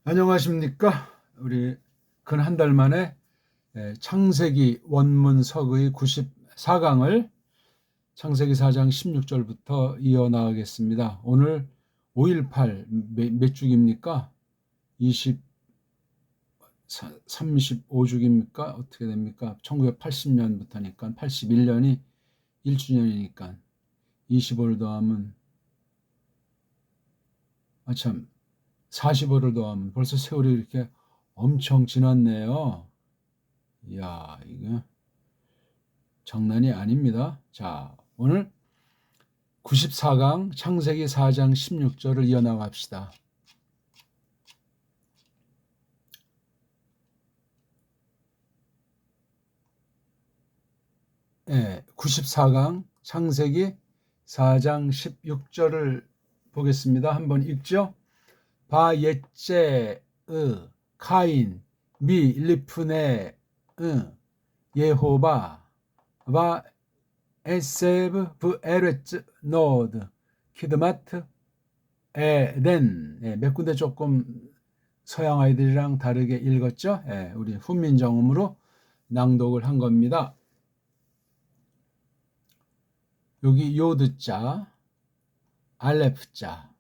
안녕하십니까? 우리 근 한 달 만에 창세기 원문석의 94강을 창세기 4장 16절부터 이어나가겠습니다. 오늘 5.18 몇 주기입니까? 20, 35주기입니까? 어떻게 됩니까? 1980년부터니까 81년이 1주년이니까 25를 더하면 참 45를 더하면 벌써 세월이 이렇게 엄청 지났네요. 이야, 이게 장난이 아닙니다. 자, 오늘 94강 창세기 4장 16절을 이어나갑시다. 94강 창세기 4장 16절을 보겠습니다. 한번 읽죠. 바 옛제의 카인 미 리프네 예호바 바 에세브 브 에레츠 노드 키드마트 에덴. 몇 군데 조금 서양 아이들이랑 다르게 읽었죠. 우리 훈민정음으로 낭독을 한 겁니다. 여기 요드자, 알레프자,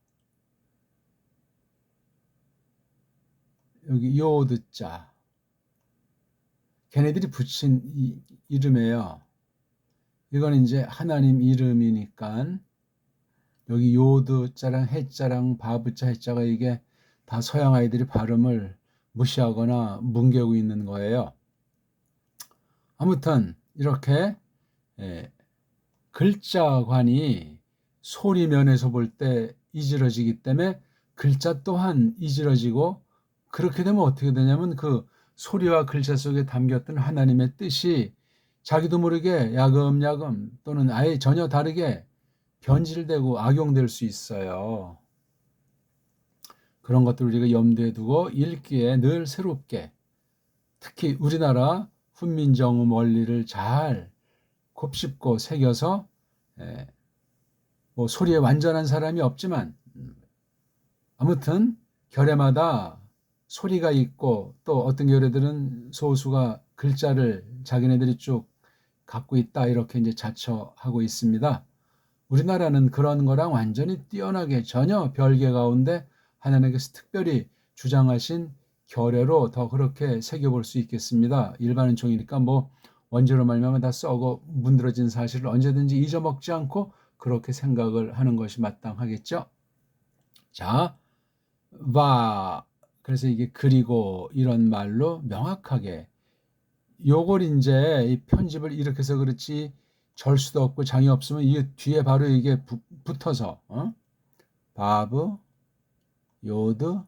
여기 요드자, 걔네들이 붙인 이름이에요. 이건 이제 하나님 이름이니까 여기 요드자랑 해자랑 바브자 해자가 이게 다 서양 아이들이 발음을 무시하거나 뭉개고 있는 거예요. 아무튼 이렇게 글자관이 소리면에서 볼 때 이질어지기 때문에 글자 또한 이질어지고, 그렇게 되면 어떻게 되냐면 그 소리와 글자 속에 담겼던 하나님의 뜻이 자기도 모르게 야금야금 또는 아예 전혀 다르게 변질되고 악용될 수 있어요. 그런 것들을 우리가 염두에 두고 읽기에 늘 새롭게, 특히 우리나라 훈민정음 원리를 잘 곱씹고 새겨서, 뭐 소리에 완전한 사람이 없지만 아무튼 결에마다 소리가 있고, 또 어떤 결에들은 소수가 글자를 자기네들이 쭉 갖고 있다 이렇게 이제 자처하고 있습니다. 우리나라는 그런 거랑 완전히 뛰어나게 전혀 별개 가운데 하나님께서 특별히 주장하신 결례로 더 그렇게 새겨볼 수 있겠습니다. 일반은 종이니까 뭐 원죄로 말미암아 다 썩어 문드러진 사실을 언제든지 잊어먹지 않고 그렇게 생각을 하는 것이 마땅하겠죠. 자, 와, 그래서 이게 그리고 이런 말로 명확하게 요걸 이제 이 편집을 이렇게 해서 그렇지 절 수도 없고 장이 없으면 이 뒤에 바로 이게 붙어서 바브, 요드,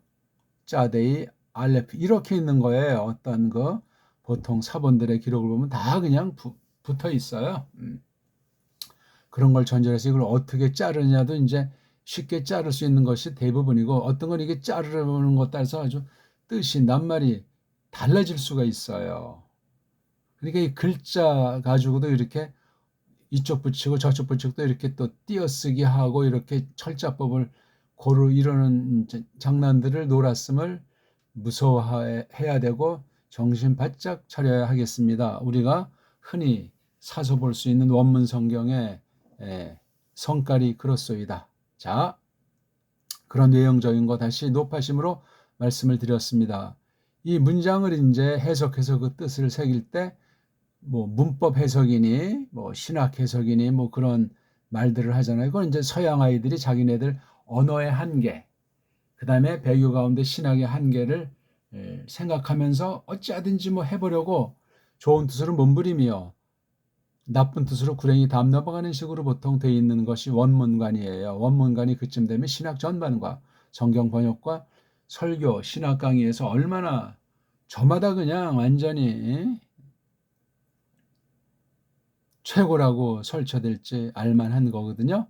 짜데이, 알레프 이렇게 있는 거예요. 어떤 거 보통 사본들의 기록을 보면 다 그냥 붙어 있어요. 그런 걸 전제해서 이걸 어떻게 자르냐도 이제 쉽게 자를 수 있는 것이 대부분이고, 어떤 건 이게 자르는 것 따라서 아주 뜻이 낱말이 달라질 수가 있어요. 그러니까 이 글자 가지고도 이렇게 이쪽 붙이고 저쪽 붙이고 또 이렇게 또 띄어쓰기 하고 이렇게 철자법을 고루 이러는 장난들을 놀았음을 무서워해야 되고 정신 바짝 차려야 하겠습니다. 우리가 흔히 사서 볼 수 있는 원문 성경의 성깔이 그렇소이다. 자, 그런 내용적인 거 다시 높아심으로 말씀을 드렸습니다. 이 문장을 이제 해석해서 그 뜻을 새길 때 뭐 문법 해석이니 뭐 신학 해석이니 뭐 그런 말들을 하잖아요. 그건 이제 서양 아이들이 자기네들 언어의 한계, 그 다음에 배교 가운데 신학의 한계를 생각하면서 어찌하든지 뭐 해보려고 좋은 뜻으로 몸부림이요, 나쁜 뜻으로 구렁이 담 넘어가는 식으로 보통 돼 있는 것이 원문관이에요. 원문관이 그쯤 되면 신학 전반과 성경 번역과 설교, 신학 강의에서 얼마나 저마다 그냥 완전히 최고라고 설쳐될지 알만한 거거든요.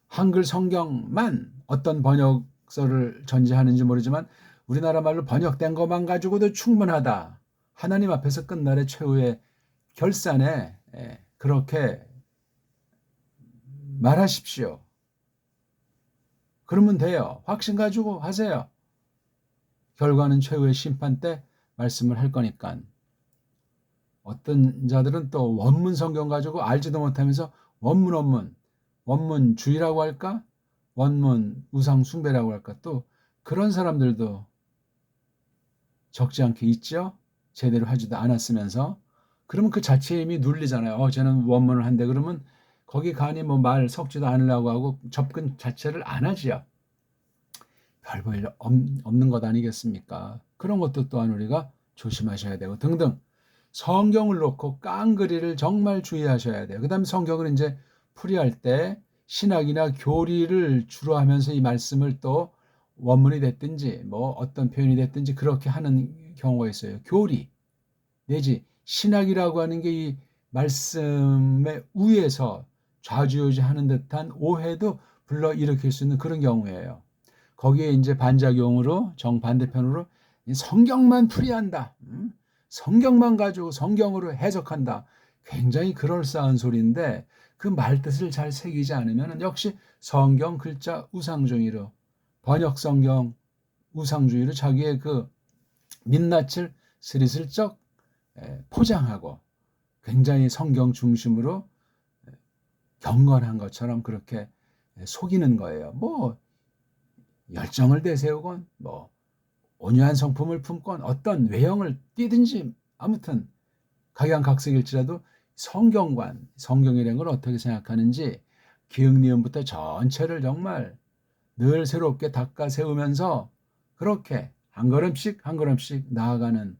한글 성경만 어떤 번역서를 전제하는지 모르지만 우리나라 말로 번역된 것만 가지고도 충분하다. 하나님 앞에서 끝날의 최후의 결산에 그렇게 말하십시오. 그러면 돼요. 확신 가지고 하세요. 결과는 최후의 심판 때 말씀을 할 거니까. 어떤 자들은 또 원문 성경 가지고 알지도 못하면서 원문주의라고 할까? 원문 우상 숭배라고 할까? 또 그런 사람들도 적지 않게 있죠. 제대로 하지도 않았으면서. 그러면 그 자체에 이미 눌리잖아요. 쟤는 원문을 한대. 그러면 거기 가니 뭐 말 섞지도 않으려고 하고 접근 자체를 안 하지요. 별 볼 일 없는 것 아니겠습니까? 그런 것도 또한 우리가 조심하셔야 되고 등등. 성경을 놓고 깡그리를 정말 주의하셔야 돼요. 그 다음에 성경을 이제 풀이할 때 신학이나 교리를 주로 하면서 이 말씀을 또 원문이 됐든지 뭐 어떤 표현이 됐든지 그렇게 하는 경우가 있어요. 교리 내지 신학이라고 하는 게 이 말씀의 위에서 좌지우지하는 듯한 오해도 불러일으킬 수 있는 그런 경우예요. 거기에 이제 반작용으로 정반대편으로 성경만 풀이한다. 성경만 가지고 성경으로 해석한다. 굉장히 그럴싸한 소리인데 그 말뜻을 잘 새기지 않으면 역시 성경 글자 우상주의로 번역 성경 우상주의로 자기의 그 민낯을 스리슬쩍 포장하고 굉장히 성경 중심으로 경건한 것처럼 그렇게 속이는 거예요. 뭐 열정을 내세우건 뭐 온유한 성품을 품건 어떤 외형을 띠든지 아무튼 각양각색일지라도 성경이라는 걸 어떻게 생각하는지 기흥리음부터 전체를 정말 늘 새롭게 닦아 세우면서 그렇게 한 걸음씩 한 걸음씩 나아가는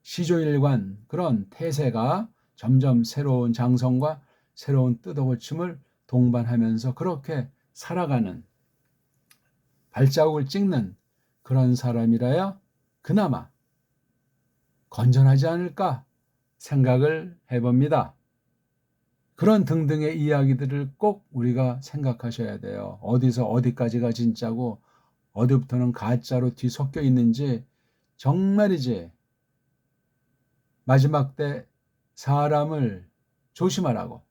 시조일관 그런 태세가 점점 새로운 장성과 새로운 뜻어고침을 동반하면서 그렇게 살아가는 발자국을 찍는 그런 사람이라야 그나마 건전하지 않을까 생각을 해봅니다. 그런 등등의 이야기들을 꼭 우리가 생각하셔야 돼요. 어디서 어디까지가 진짜고 어디부터는 가짜로 뒤섞여 있는지 정말이지 마지막 때 사람을 조심하라고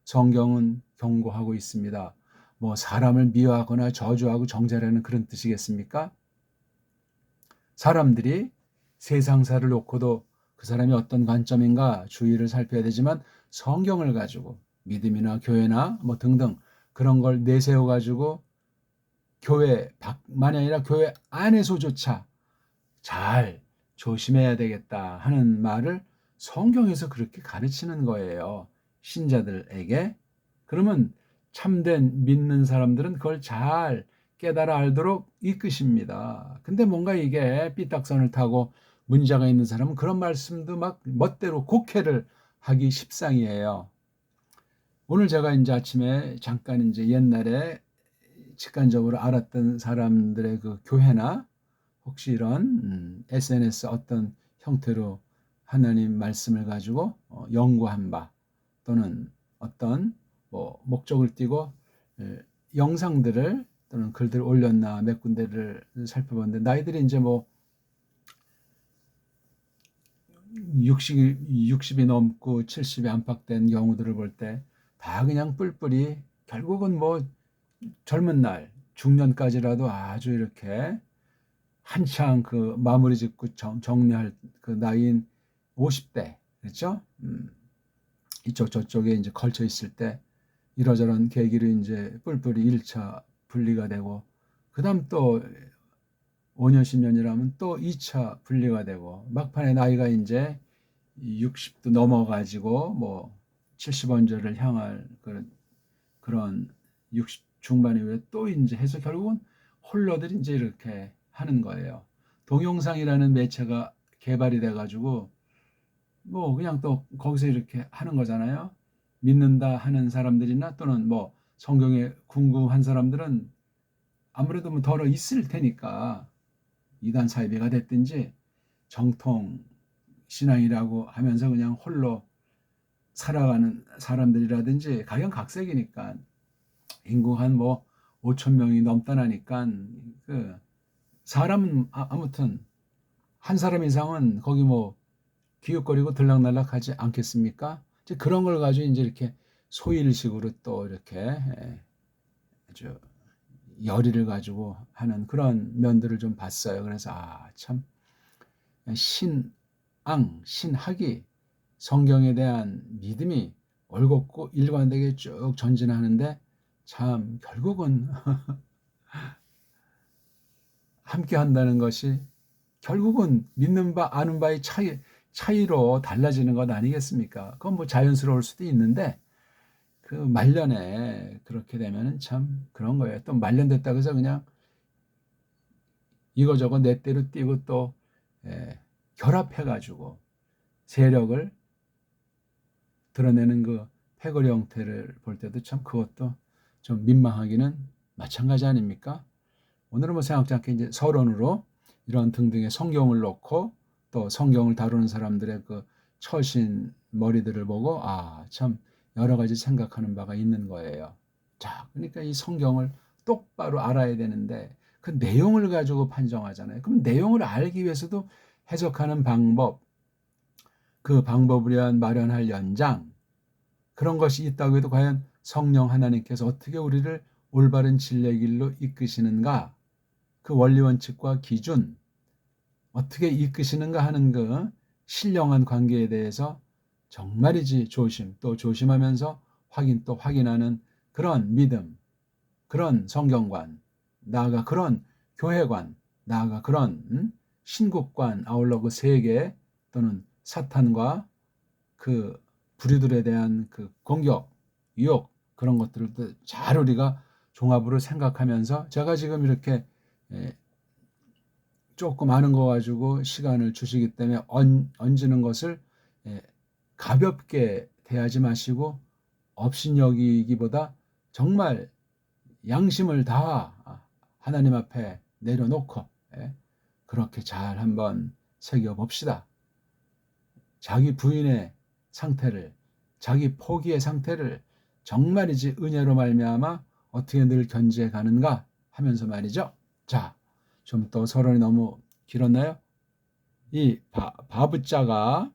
성경은 경고하고 있습니다. 뭐 사람을 미워하거나 저주하고 정죄하라는 그런 뜻이겠습니까? 사람들이 세상사를 놓고도 그 사람이 어떤 관점인가 주의를 살펴야 되지만 성경을 가지고 믿음이나 교회나 뭐 등등 그런 걸 내세워 가지고 교회 밖만이 아니라 교회 안에서조차 잘 조심해야 되겠다 하는 말을 성경에서 그렇게 가르치는 거예요. 신자들에게. 그러면 참된 믿는 사람들은 그걸 잘 깨달아 알도록 이끄십니다. 근데 뭔가 이게 삐딱선을 타고 문제가 있는 사람은 그런 말씀도 막 멋대로 곡해를 하기 십상이에요. 오늘 제가 이제 아침에 잠깐 이제 옛날에 직관적으로 알았던 사람들의 그 교회나 혹시 이런 SNS 어떤 형태로 하나님 말씀을 가지고 연구한 바 또는 어떤 뭐 목적을 띠고 영상들을 또는 글들을 올렸나 몇 군데를 살펴봤는데 나이들이 이제 뭐 60이 넘고 70이 안팎된 경우들을 볼 때 다 그냥 뿔뿔이 결국은 뭐 젊은 날 중년까지라도 아주 이렇게 한창 그 마무리 짓고 정리할 그 나이인 50대 그렇죠? 이쪽 저쪽에 이제 걸쳐 있을 때 이러저런 계기로 이제 뿔뿔이 1차 분리가 되고 그다음 또 5년 10년이라면 또 2차 분리가 되고 막판에 나이가 이제 60도 넘어가지고 뭐 70언저를 향할 그런 60 중반 이후에 또 이제 해서 결국은 홀로들 이제 이렇게 하는 거예요. 동영상이라는 매체가 개발이 돼가지고 뭐 그냥 또 거기서 이렇게 하는 거잖아요. 믿는다 하는 사람들이나 또는 뭐 성경에 궁금한 사람들은 아무래도 뭐 덜어 있을 테니까 이단 사이비가 됐든지 정통 신앙이라고 하면서 그냥 홀로 살아가는 사람들이라든지 각양각색이니까 인구 한 뭐 5천 명이 넘다나니까 그 사람은 아무튼 한 사람 이상은 거기 뭐 기웃거리고 들락날락 하지 않겠습니까? 이제 그런 걸 가지고 이제 이렇게 소일식으로 또 이렇게 아주 열의를 가지고 하는 그런 면들을 좀 봤어요. 그래서 참 신학이 성경에 대한 믿음이 올곧고 일관되게 쭉 전진하는데 참 결국은 함께 한다는 것이 결국은 믿는 바 아는 바의 차이로 달라지는 것 아니겠습니까? 그건 뭐 자연스러울 수도 있는데 그 말년에 그렇게 되면은 참 그런 거예요. 또 말년됐다고 해서 그냥 이거저거 내 때로 뛰고 또 결합해가지고 세력을 드러내는 그 패거리 형태를 볼 때도 참 그것도 좀 민망하기는 마찬가지 아닙니까? 오늘은 뭐 생각지 않게 이제 서론으로 이런 등등의 성경을 놓고 또 성경을 다루는 사람들의 그 처신 머리들을 보고 참 여러 가지 생각하는 바가 있는 거예요. 자, 그러니까 이 성경을 똑바로 알아야 되는데 그 내용을 가지고 판정하잖아요. 그럼 내용을 알기 위해서도 해석하는 방법, 그 방법을 위한 마련할 연장, 그런 것이 있다고 해도 과연 성령 하나님께서 어떻게 우리를 올바른 진리의 길로 이끄시는가, 그 원리 원칙과 기준 어떻게 이끄시는가 하는 그 신령한 관계에 대해서 정말이지 또 조심하면서 또 확인하는 그런 믿음, 그런 성경관, 나아가 그런 교회관, 나아가 그런 신국관, 아울러 그 세계 또는 사탄과 그 부류들에 대한 그 공격, 유혹, 그런 것들을 잘 우리가 종합으로 생각하면서 제가 지금 이렇게 조금 아는 거 가지고 시간을 주시기 때문에 얹는 것을 가볍게 대하지 마시고 업신여기기보다 정말 양심을 다 하나님 앞에 내려놓고 그렇게 잘 한번 새겨봅시다. 자기 부인의 상태를, 자기 포기의 상태를 정말이지 은혜로 말미암아 어떻게 늘 견지해 가는가 하면서 말이죠. 자, 좀 또 서론이 너무 길었나요? 이 바브자가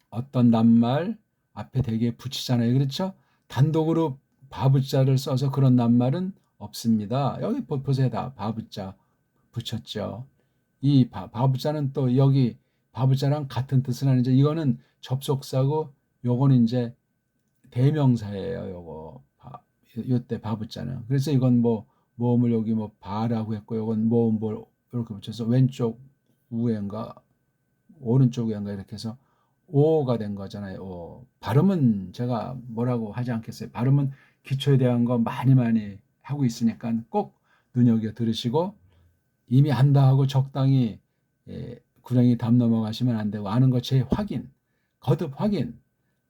어떤 낱말 앞에 대개 붙이잖아요. 그렇죠? 단독으로 바브자를 써서 그런 낱말은 없습니다. 여기 보세요. 다 바브자 붙였죠. 이 바브자는 또 여기 바브자랑 같은 뜻은 아니죠. 이거는 접속사고 요거는 이제 대명사예요. 요때 바브자는. 그래서 이건 뭐 모음을 여기 뭐 바라고 했고 요건 모음을 이렇게 붙여서 왼쪽 우에인가 오른쪽 우에인가 이렇게 해서 오가 된 거잖아요. 오. 발음은 제가 뭐라고 하지 않겠어요. 발음은 기초에 대한 거 많이 하고 있으니까 꼭 눈여겨 들으시고 이미 안다 하고 적당히 구렁이 담 넘어가시면 안 되고 아는 것 재확인, 거듭 확인,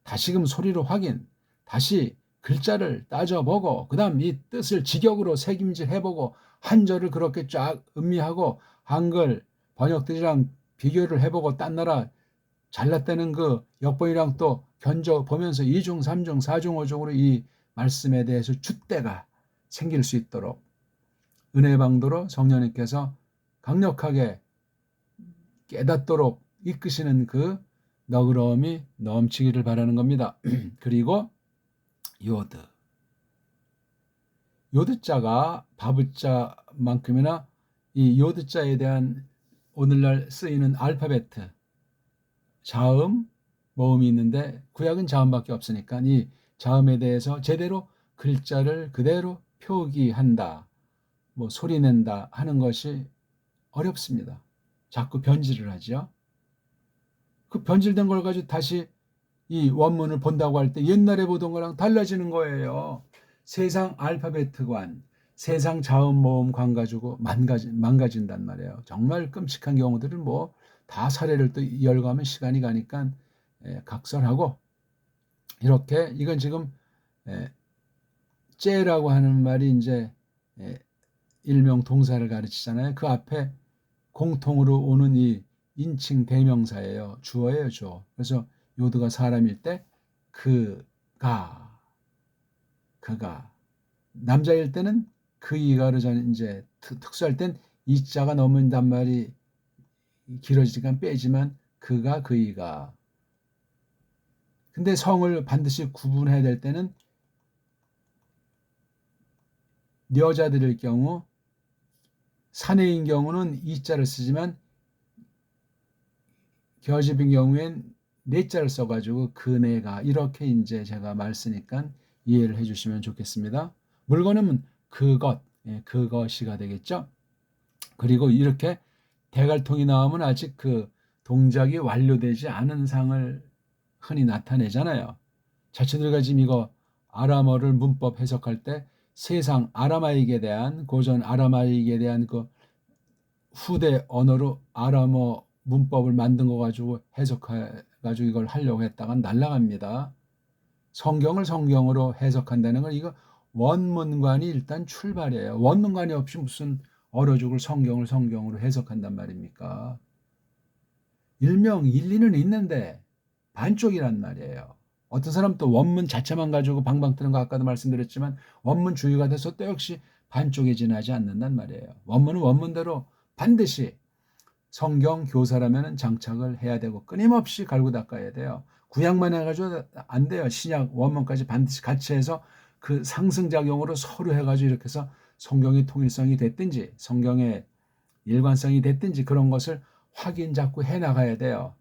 다시금 소리로 확인, 다시 글자를 따져보고 그 다음 이 뜻을 직역으로 새김질해보고 한절을 그렇게 쫙 음미하고 한글 번역들이랑 비교를 해보고 딴 나라 잘났다는 그 역번이랑 또 견져보면서 2중, 3중, 4중, 5중으로 이 말씀에 대해서 줏대가 생길 수 있도록 은혜 방도로 성령님께서 강력하게 깨닫도록 이끄시는 그 너그러움이 넘치기를 바라는 겁니다. 그리고 요드자가 바브자만큼이나 이 요드자에 대한 오늘날 쓰이는 알파벳 자음, 모음이 있는데 구약은 자음밖에 없으니까 이 자음에 대해서 제대로 글자를 그대로 표기한다, 뭐 소리낸다 하는 것이 어렵습니다. 자꾸 변질을 하죠. 그 변질된 걸 가지고 다시 이 원문을 본다고 할 때 옛날에 보던 거랑 달라지는 거예요. 세상 알파벳관, 세상 자음 모음관 가지고 망가진단 말이에요. 정말 끔찍한 경우들은 뭐 다 사례를 또 열거하면 시간이 가니까 각설하고 이렇게 이건 지금 째라고 하는 말이 이제 일명 동사를 가르치잖아요. 그 앞에 공통으로 오는 이 인칭 대명사예요. 주어예요, 주어. 그래서 요드가 사람일 때 그가 남자일 때는 그이가로 이제 특수할 땐 이자가 넘는단 말이 길어지니까 빼지만 그이가. 근데 성을 반드시 구분해야 될 때는 여자들일 경우, 사내인 경우는 이자를 쓰지만 겨집인 경우엔 네자를 써가지고 그네가, 이렇게 이제 제가 말 쓰니까 이해를 해주시면 좋겠습니다. 물건은 그것, 그것이가 되겠죠. 그리고 이렇게 대갈통이 나오면 아직 그 동작이 완료되지 않은 상을 흔히 나타내잖아요. 자취들과 지금 이거 아람어를 문법 해석할 때 세상 아라마익에 대한, 고전 아라마익에 대한 그 후대 언어로 아람어 문법을 만든 거 가지고 해석해 가지고 이걸 하려고 했다가 날아갑니다. 성경을 성경으로 해석한다는 건 이거 원문관이 일단 출발이에요. 원문관이 없이 무슨 얼어 죽을 성경을 성경으로 해석한단 말입니까? 일명 일리는 있는데 반쪽이란 말이에요. 어떤 사람 또 원문 자체만 가지고 방방 뜨는 거 아까도 말씀드렸지만 원문 주의가 돼서 또 역시 반쪽에 지나지 않는단 말이에요. 원문은 원문대로 반드시 성경 교사라면 장착을 해야 되고 끊임없이 갈고 닦아야 돼요. 구약만 해가지고 안 돼요. 신약 원문까지 반드시 같이 해서 그 상승작용으로 서로 해가지고 이렇게 해서 성경의 통일성이 됐든지 성경의 일관성이 됐든지 그런 것을 확인 자꾸 해나가야 돼요.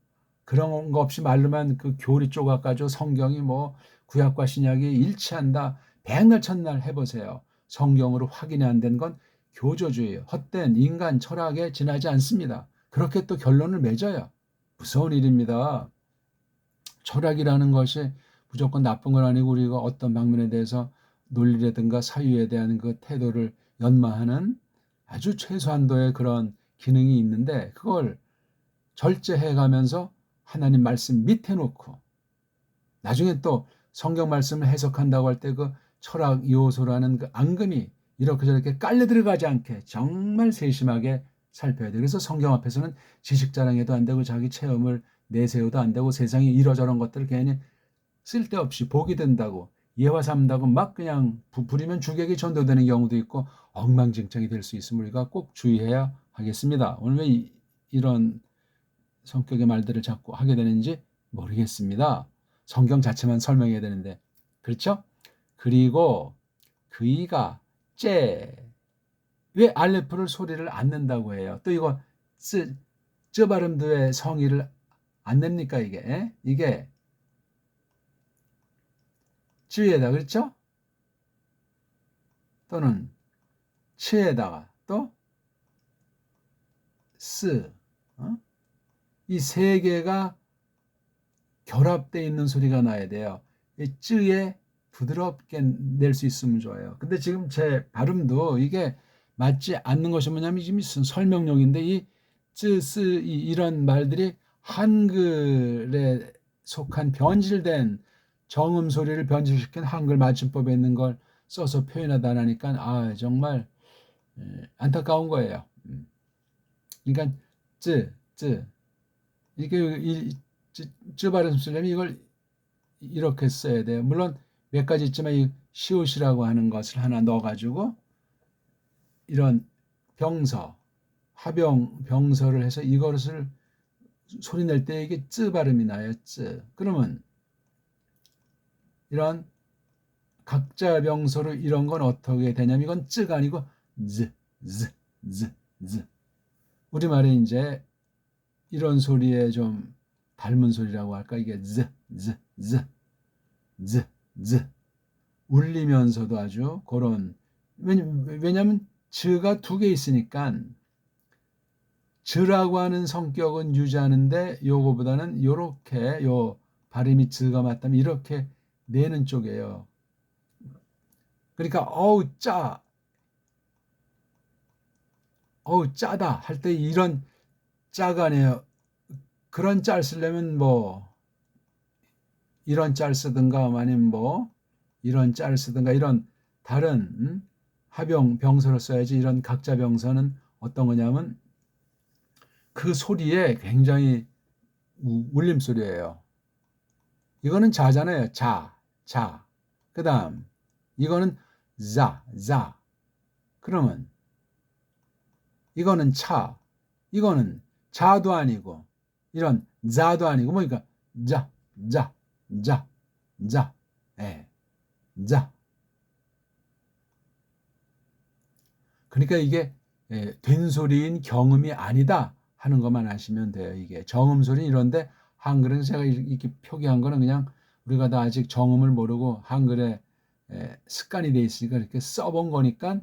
그런 거 없이 말로만 그 교리 쪼가가지고 성경이 뭐 구약과 신약이 일치한다. 백날 천날 해보세요. 성경으로 확인이 안 된 건 교조주의, 헛된 인간 철학에 지나지 않습니다. 그렇게 또 결론을 맺어요. 무서운 일입니다. 철학이라는 것이 무조건 나쁜 건 아니고 우리가 어떤 방면에 대해서 논리라든가 사유에 대한 그 태도를 연마하는 아주 최소한도의 그런 기능이 있는데 그걸 절제해 가면서 하나님 말씀 밑에 놓고 나중에 또 성경 말씀을 해석한다고 할 때 그 철학 요소라는 그 앙금이 이렇게 저렇게 깔려 들어가지 않게 정말 세심하게 살펴야 돼. 그래서 성경 앞에서는 지식 자랑해도 안 되고 자기 체험을 내세워도 안 되고 세상에 이러저런 것들을 괜히 쓸데없이 복이 된다고 예화 삼다고 막 그냥 부리면 주객이 전도되는 경우도 있고 엉망진창이 될 수 있음을 우리가 꼭 주의해야 하겠습니다. 오늘 왜 이런 성격의 말들을 자꾸 하게 되는지 모르겠습니다. 성경 자체만 설명해야 되는데. 그렇죠? 그리고 그이가 왜 알레프를 소리를 안 낸다고 해요? 또 이거 쯔 발음도 왜 성의를 안 냅니까 이게? 이게 쯔에다 그렇죠? 또는 츠에다가 또 스. 이 세 개가 결합되어 있는 소리가 나야 돼요. 이 쯔에 부드럽게 낼 수 있으면 좋아요. 근데 지금 제 발음도 이게 맞지 않는 것이 뭐냐면 지금 설명용인데 이 쯔, 스 이런 말들이 한글에 속한 변질된 정음 소리를 변질시킨 한글 맞춤법에 있는 걸 써서 표현하다 하니까 정말 안타까운 거예요. 그러니까 쯔 이게 쯔 발음 쓰려면 이걸 이렇게 써야 돼요. 물론 몇 가지 있지만 이 시옷이라고 하는 것을 하나 넣어가지고 이런 병서, 화병, 병서를 해서 이것을 소리 낼 때 이게 쯔 발음이 나요. 쯔. 그러면 이런 각자 병서로 이런 건 어떻게 되냐면 이건 쯔가 아니고 즈, 즈, 즈, 즈. 우리말에 이제 이런 소리에 좀 닮은 소리라고 할까? 이게 즈, 즈, 즈, 즈, 즈. 울리면서도 아주 그런, 왜냐면 즈가 두 개 있으니까 즈라고 하는 성격은 유지하는데 요거보다는 요렇게 요 발음이 즈가 맞다면 이렇게 내는 쪽이에요. 그러니까 짜다 할 때 이런 짜가네요. 그런 짤 쓰려면 뭐 이런 짤 쓰든가 아니면 뭐 이런 짤 쓰든가 이런 다른 합용 병서를 써야지. 이런 각자 병서는 어떤 거냐면 그 소리에 굉장히 울림 소리예요. 이거는 자잖아요. 자. 그다음 이거는 자. 그러면 이거는 차. 이거는 자도 아니고 이런 자도 아니고 뭐니까 자. 자. 자. 그러니까 이게 된 소리인 경음이 아니다 하는 것만 아시면 돼요. 이게 정음 소리 이런데 한글은 제가 이렇게 표기한 거는 그냥 우리가 다 아직 정음을 모르고 한글에 습관이 돼 있으니까 이렇게 써본 거니까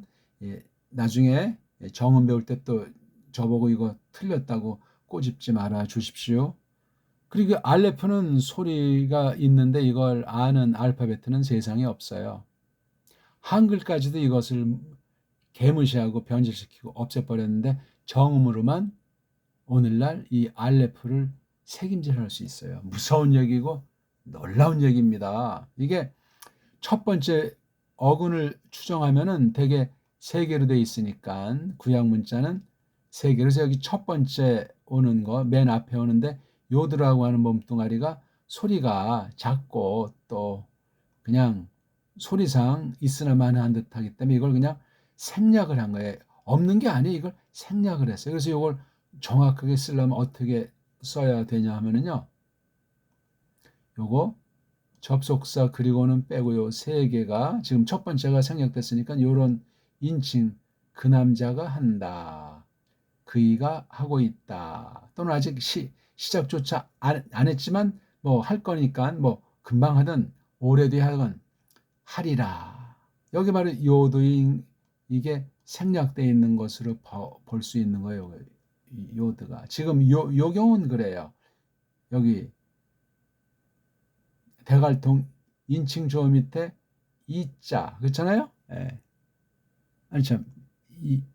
나중에 정음 배울 때 또 저보고 이거 틀렸다고 꼬집지 말아 주십시오. 그리고 알레프는 소리가 있는데 이걸 아는 알파베트는 세상에 없어요. 한글까지도 이것을 개무시하고 변질시키고 없애버렸는데 정음으로만 오늘날 이 알레프를 책임질할 수 있어요. 무서운 얘기고 놀라운 얘기입니다. 이게 첫 번째 어근을 추정하면은 대개 세 개로 돼 있으니까 구약 문자는 세 개로. 그래서 여기 첫 번째 오는 거 맨 앞에 오는데 요드라고 하는 몸뚱아리가 소리가 작고 또 그냥 소리상 있으나 마나한 듯하기 때문에 이걸 그냥 생략을 한 거예요. 없는 게 아니에요. 이걸 생략을 했어요. 그래서 이걸 정확하게 쓰려면 어떻게 써야 되냐 하면은요. 요거 접속사 그리고는 빼고 요 세 개가 지금 첫 번째가 생략됐으니까 요런 인칭 그 남자가 한다. 그이가 하고 있다. 또는 아직 시작조차 안 했지만 뭐 할 거니까 뭐 금방 하든 오래 뒤에 하건 하리라. 여기 바로 요드인 이게 생략되어 있는 것으로 볼 수 있는 거예요. 요드가. 지금 요 경우는 그래요. 여기 대갈통 인칭 주어 밑에 이자 그렇잖아요. 예. 아니 참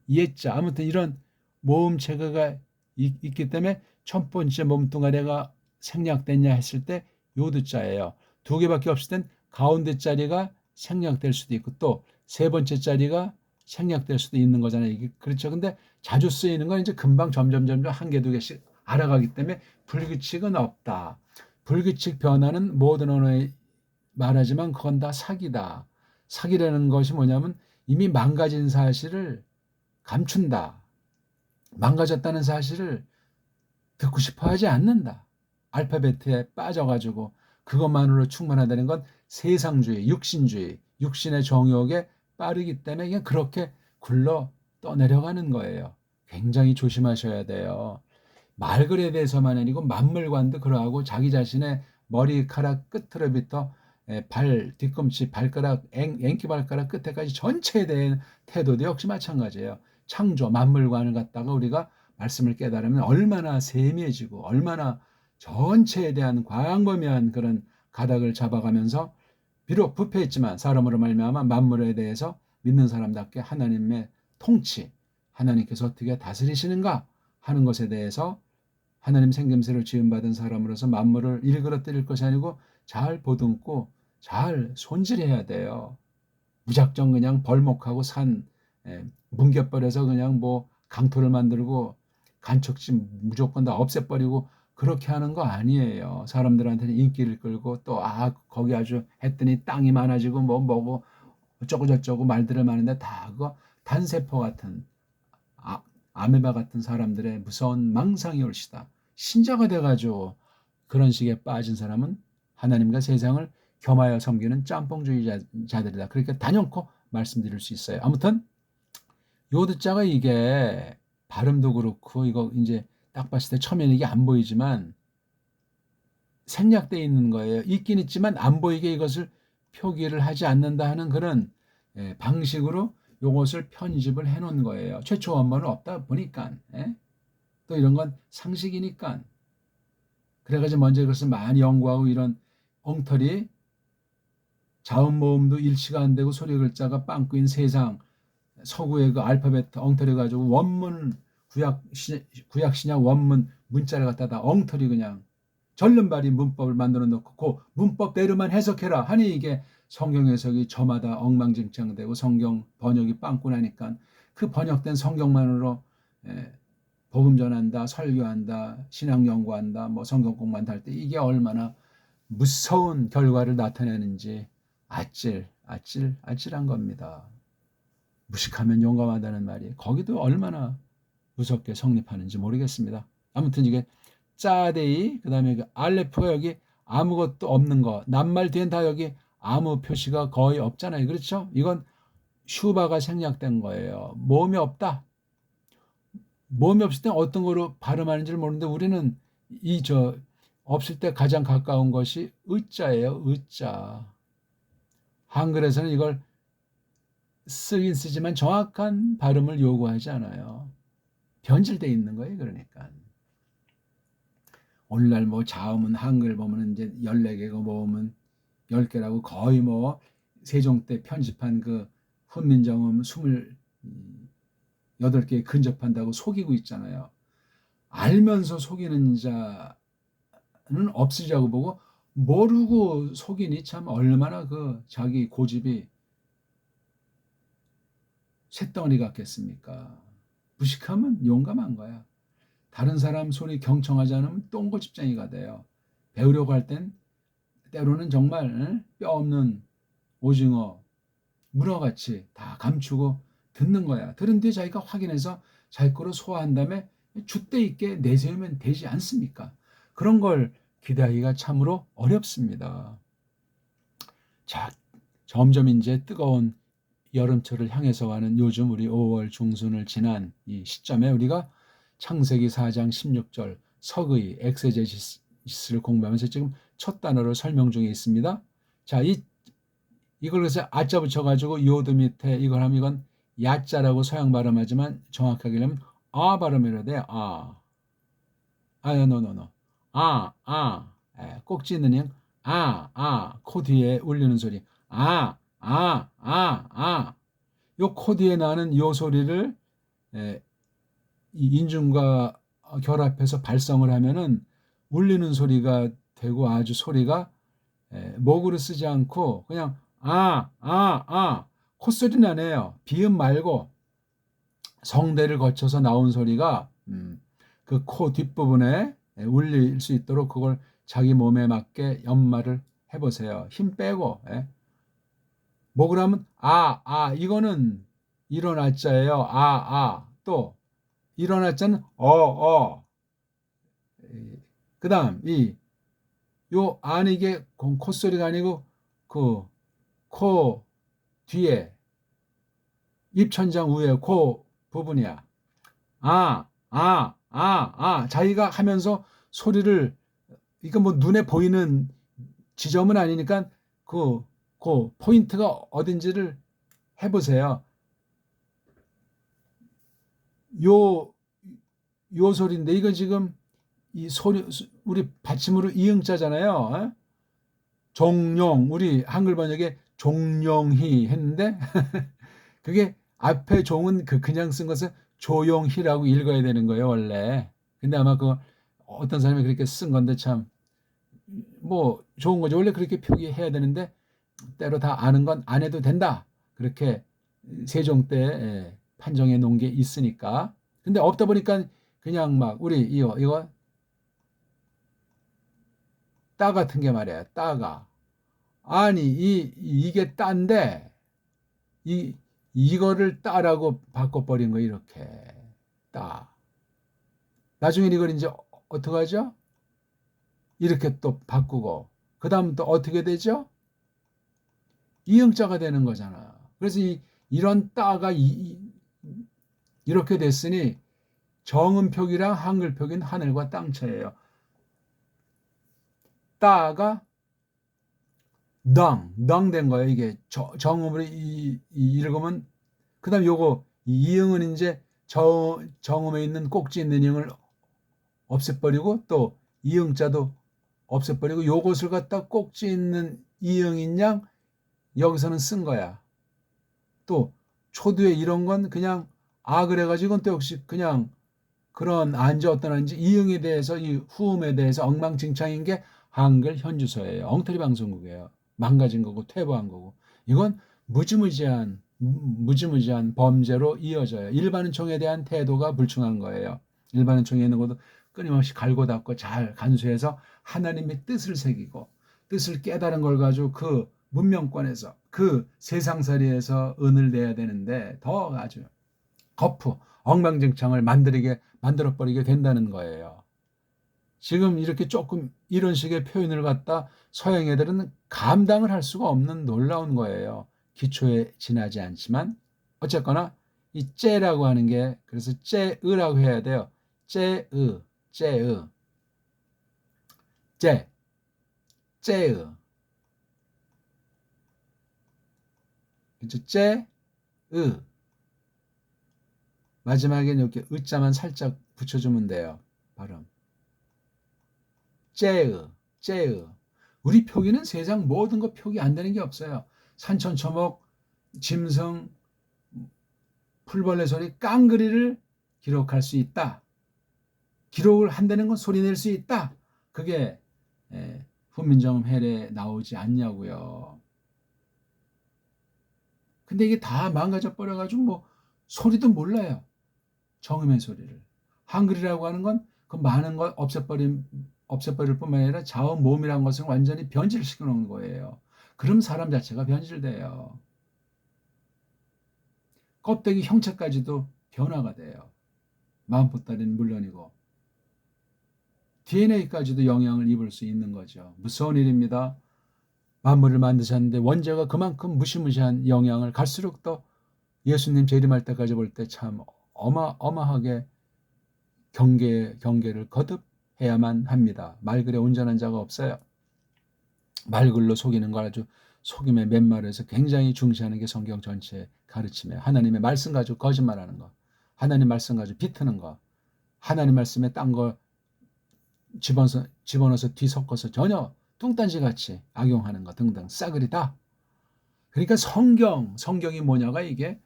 예자 아무튼 이런 모음 체계가 있기 때문에 첫 번째 몸뚱아리가 생략됐냐 했을 때 요드자예요. 두 개밖에 없을 땐 가운데 자리가 생략될 수도 있고 또 세 번째 자리가 생략될 수도 있는 거잖아요. 이게 그렇죠. 근데 자주 쓰이는 건 이제 금방 점점 한 개 두 개씩 알아가기 때문에 불규칙은 없다. 불규칙 변화는 모든 언어에 말하지만 그건 다 사기다. 사기라는 것이 뭐냐면 이미 망가진 사실을 감춘다. 망가졌다는 사실을 듣고 싶어 하지 않는다. 알파베트에 빠져가지고 그것만으로 충분하다는 건 세상주의, 육신주의, 육신의 정욕에 빠르기 때문에 그냥 그렇게 굴러 떠내려가는 거예요. 굉장히 조심하셔야 돼요. 말글에 대해서만 아니고 만물관도 그러하고 자기 자신의 머리카락 끝으로부터 발, 뒤꿈치, 발가락, 앵기 발가락 끝에까지 전체에 대한 태도도 역시 마찬가지예요. 창조, 만물관을 갖다가 우리가 말씀을 깨달으면 얼마나 세미해지고 얼마나 전체에 대한 광범위한 그런 가닥을 잡아가면서 비록 부패했지만 사람으로 말미암아 만물에 대해서 믿는 사람답게 하나님의 통치, 하나님께서 어떻게 다스리시는가 하는 것에 대해서 하나님 생김새로 지음받은 사람으로서 만물을 일그러뜨릴 것이 아니고 잘 보듬고 잘 손질해야 돼요. 무작정 그냥 벌목하고 산 뭉개버려서 그냥 뭐 강토를 만들고 간척지 무조건 다 없애버리고 그렇게 하는 거 아니에요. 사람들한테는 인기를 끌고 또 거기 아주 했더니 땅이 많아지고 뭐고 어쩌고 저쩌고 말들을 많은데 다 그거 단세포 같은 아메바 같은 사람들의 무서운 망상이 올시다. 신자가 돼가지고 그런 식에 빠진 사람은 하나님과 세상을 겸하여 섬기는 짬뽕주의자들이다. 그렇게 단연코 말씀드릴 수 있어요. 아무튼 요드자가 이게 발음도 그렇고 이거 이제 딱 봤을 때 처음에는 이게 안 보이지만 생략되어 있는 거예요. 있긴 있지만 안 보이게 이것을 표기를 하지 않는다 하는 그런 방식으로 요것을 편집을 해 놓은 거예요. 최초 원본은 없다 보니까. 또 이런 건 상식이니까. 그래가지고 먼저 그것을 많이 연구하고 이런 엉터리 자음 모음도 일치가 안 되고 소리 글자가 빵꾸인 세상 서구의 그 알파벳 엉터리 가지고 원문 구약 신약 원문 문자를 갖다가 엉터리 그냥 절름발이 문법을 만들어 놓고 그 문법대로만 해석해라 하니 이게 성경 해석이 저마다 엉망진창되고 성경 번역이 빵꾸 나니까 그 번역된 성경만으로 복음 전한다, 설교한다, 신앙 연구한다, 뭐 성경 공부한다 할 때 이게 얼마나 무서운 결과를 나타내는지 아찔한 겁니다. 무식하면 용감하다는 말이 거기도 얼마나 무섭게 성립하는지 모르겠습니다. 아무튼 이게 짜데이 그다음에 그 알레프가 여기 아무것도 없는 거 낱말 뒤엔 다 여기 아무 표시가 거의 없잖아요. 그렇죠? 이건 슈바가 생략된 거예요. 모음이 없다. 모음이 없을 때 어떤 거로 발음하는지를 모르는데 우리는 없을 때 가장 가까운 것이 의자예요. 의자. 한글에서는 이걸 쓰긴 쓰지만 정확한 발음을 요구하지 않아요. 변질돼 있는 거예요. 그러니까. 오늘날 뭐 자음은 한글 보면 이제 14개고 모음은 10개라고 거의 뭐 세종 때 편집한 그 훈민정음 28개 근접한다고 속이고 있잖아요. 알면서 속이는 자는 없으리라고 보고 모르고 속이니 참 얼마나 그 자기 고집이 쇳덩어리 같겠습니까? 무식하면 용감한 거야. 다른 사람 소리 경청하지 않으면 똥고집쟁이가 돼요. 배우려고 할 땐 때로는 정말 뼈 없는 오징어, 문어같이 다 감추고 듣는 거야. 들은 뒤에 자기가 확인해서 자기 거로 소화한 다음에 줏대 있게 내세우면 되지 않습니까? 그런 걸 기대하기가 참으로 어렵습니다. 자, 점점 이제 뜨거운 여름철을 향해서 가는 요즘 우리 5월 중순을 지난 이 시점에 우리가 창세기 4장 16절 석의 엑세제시스를 공부하면서 지금 첫 단어로 설명 중에 있습니다. 자, 이걸 그래서 아자 붙여가지고 요드 밑에 이걸 하면 이건 야자라고 서양 발음하지만 정확하게 하면 아 발음해야 돼. 아. 노. 꼭지 있는 형. 코 뒤에 울리는 소리. 요 코 뒤에 나는 요 소리를 이 인중과 결합해서 발성을 하면은 울리는 소리가 되고 아주 소리가 목으로 쓰지 않고 그냥 콧소리 나네요. 비음 말고 성대를 거쳐서 나온 소리가 그 코 뒷부분에 울릴 수 있도록 그걸 자기 몸에 맞게 연마를 해보세요. 힘 빼고 목을 하면 이거는 일어나자예요. 또 일어나자는 그 다음 요 안에 이게 콧소리가 아니고 그 코 뒤에 입천장 위에 코 부분이야. 자기가 하면서 소리를 이거 뭐 눈에 보이는 지점은 아니니까 그 포인트가 어딘지를 해보세요. 요 소리인데 이거 지금 이 소리 우리 받침으로 이응자잖아요. 종룡 우리 한글 번역에 종룡희 했는데 그게 앞에 종은 그냥 쓴 것은 조용히라고 읽어야 되는 거예요 원래. 근데 아마 그 어떤 사람이 그렇게 쓴 건데 참 뭐 좋은 거죠. 원래 그렇게 표기해야 되는데 때로 다 아는 건 안 해도 된다. 그렇게 세종 때 판정해 놓은 게 있으니까. 근데 없다 보니까 그냥 막 우리 이거 따 같은 게 말이야. 따가 아니 이게 따인데 이거를 따라고 바꿔버린 거 이렇게 따. 나중에 이걸 이제 어떻게 하죠? 이렇게 또 바꾸고 그 다음 또 어떻게 되죠? 이응자가 되는 거잖아. 그래서 이런 따가 이렇게 됐으니 정음 표기랑 한글 표기는 하늘과 땅 차이예요. 따가 당 된 거예요. 이게 정음으로 읽으면 그다음 요거 이응은 이제 정음에 있는 꼭지 있는 이응을 없애버리고 또 이응자도 없애버리고 요것을 갖다 꼭지 있는 이응인 양 여기서는 쓴 거야. 또 초두에 이런 건 그냥 그래가지고 또 역시 그냥 그런 안지 어떤 안지 이응에 대해서 이 후음에 대해서 엉망진창인 게 한글 현주소예요. 엉터리 방송국이에요. 망가진 거고 퇴보한 거고 이건 무지무지한 범죄로 이어져요. 일반은총에 대한 태도가 불충한 거예요. 일반은총에 있는 것도 끊임없이 갈고 닦고 잘 간수해서 하나님의 뜻을 새기고 뜻을 깨달은 걸 가지고 그 문명권에서 그 세상살이에서 은을 내야 되는데 더 아주 엉망진창을 만들어버리게 된다는 거예요. 지금 이렇게 조금 이런 식의 표현을 갖다 서양 애들은 감당을 할 수가 없는 놀라운 거예요. 기초에 지나지 않지만 어쨌거나 이 째라고 하는 게 그래서 째으라고 해야 돼요. 째으, 째으, 째, 째으. 그죠? 째으. 마지막에 이렇게 으자만 살짝 붙여주면 돼요. 발음. 째으, 째으. 우리 표기는 세상 모든 거 표기 안 되는 게 없어요. 산천초목, 짐승, 풀벌레 소리, 깡그리를 기록할 수 있다. 기록을 한다는 건 소리 낼 수 있다. 그게 훈민정음 해례에 나오지 않냐고요. 근데 이게 다 망가져 버려가지고 뭐 소리도 몰라요. 정음의 소리를. 한글이라고 하는 건 그 많은 걸 없애버릴 뿐만 아니라 자음, 모음이라는 것을 완전히 변질시켜 놓은 거예요. 그럼 사람 자체가 변질돼요. 껍데기 형체까지도 변화가 돼요. 마음보따리는 물론이고 DNA까지도 영향을 입을 수 있는 거죠. 무서운 일입니다. 만물을 만드셨는데 원죄가 그만큼 무시무시한 영향을 갈수록 더 예수님 재림할 때까지 볼 때 참 어마어마하게 경계를 거듭해야만 합니다. 말글에 온전한 자가 없어요. 말글로 속이는 걸 아주 속임의 맨말에서 굉장히 중시하는 게 성경 전체 가르침이에요. 하나님의 말씀 가지고 거짓말하는 거, 하나님 말씀 가지고 비트는 거, 하나님 말씀에 딴 거 집어넣어서 뒤섞어서 전혀 뚱딴지같이 악용하는 거 등등 싸그리다. 그러니까 성경이 뭐냐가 이게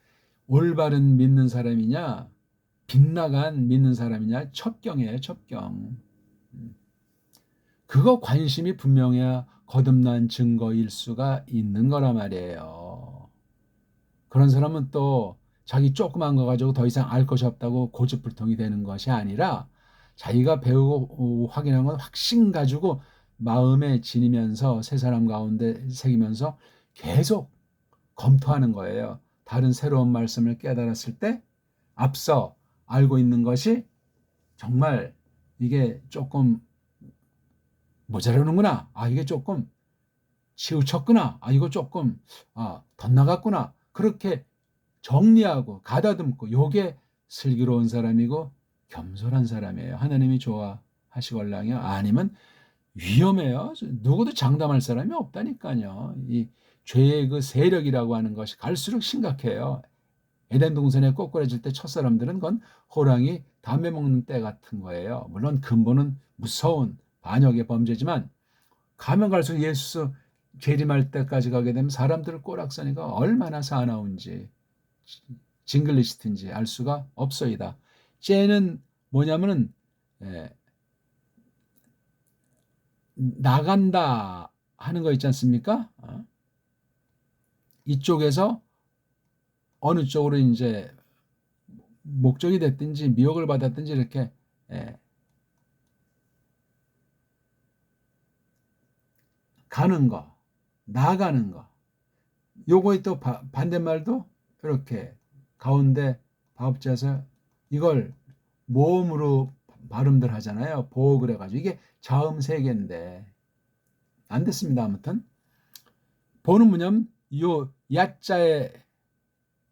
올바른 믿는 사람이냐 빗나간 믿는 사람이냐 첩경이에요. 첩경. 그거 관심이 분명해야 거듭난 증거일 수가 있는 거란 말이에요. 그런 사람은 또 자기 조그만 거 가지고 더 이상 알 것이 없다고 고집불통이 되는 것이 아니라 자기가 배우고 확인한 건 확신 가지고 마음에 지니면서 새 사람 가운데 새기면서 계속 검토하는 거예요. 다른 새로운 말씀을 깨달았을 때 앞서 알고 있는 것이 정말 이게 조금 모자라는구나. 이게 조금 치우쳤구나. 이거 조금 덧나갔구나. 그렇게 정리하고 가다듬고 요게 슬기로운 사람이고 겸손한 사람이에요. 하나님이 좋아하시걸랑요. 아니면 위험해요. 누구도 장담할 사람이 없다니까요. 이 죄의 그 세력이라고 하는 것이 갈수록 심각해요. 에덴 동산에 꼬꾸라질 때 첫사람들은 그건 호랑이 담배 먹는 때 같은 거예요. 물론 근본은 무서운 반역의 범죄지만 가면 갈수록 예수 재림할 때까지 가게 되면 사람들을 꼬락서니까 얼마나 사나운지 징글리시트인지 알 수가 없어이다. 쟤는 뭐냐면은 나간다 하는 거 있지 않습니까? 이쪽에서 어느 쪽으로 이제 목적이 됐든지 미혹을 받았든지 이렇게 가는 거, 나가는 거. 요거의 또 반대말도 이렇게 가운데 바업자에서 이걸 모음으로 발음들 하잖아요. 보호 그래가지고 이게 자음 세 개인데 안 됐습니다. 아무튼 보는 뭐냐면 요 야자의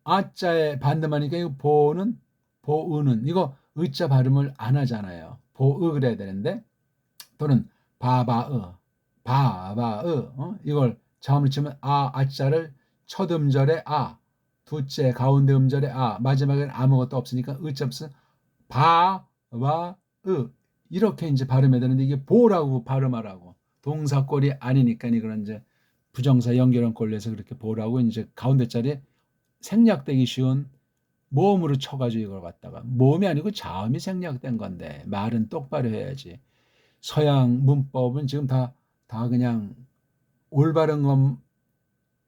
아자의 반대말이니까 이거 보는 보으는 이거 의자 발음을 안 하잖아요. 보으 그래야 되는데 또는 바바으 이걸 자음을 치면 아자를 첫 음절에 두째 가운데 음절에 마지막에는 아무것도 없으니까 의자 없어 바와으 이렇게 이제 발음해야 되는데 이게 보라고 발음하라고 동사꼴이 아니니까 그런 이제 부정사 연결한 꼴에서 그렇게 보라고 이제 가운데 자리에 생략되기 쉬운 모음으로 쳐가지고 이걸 갖다가 모음이 아니고 자음이 생략된 건데 말은 똑바로 해야지. 서양 문법은 지금 다 그냥 올바른 건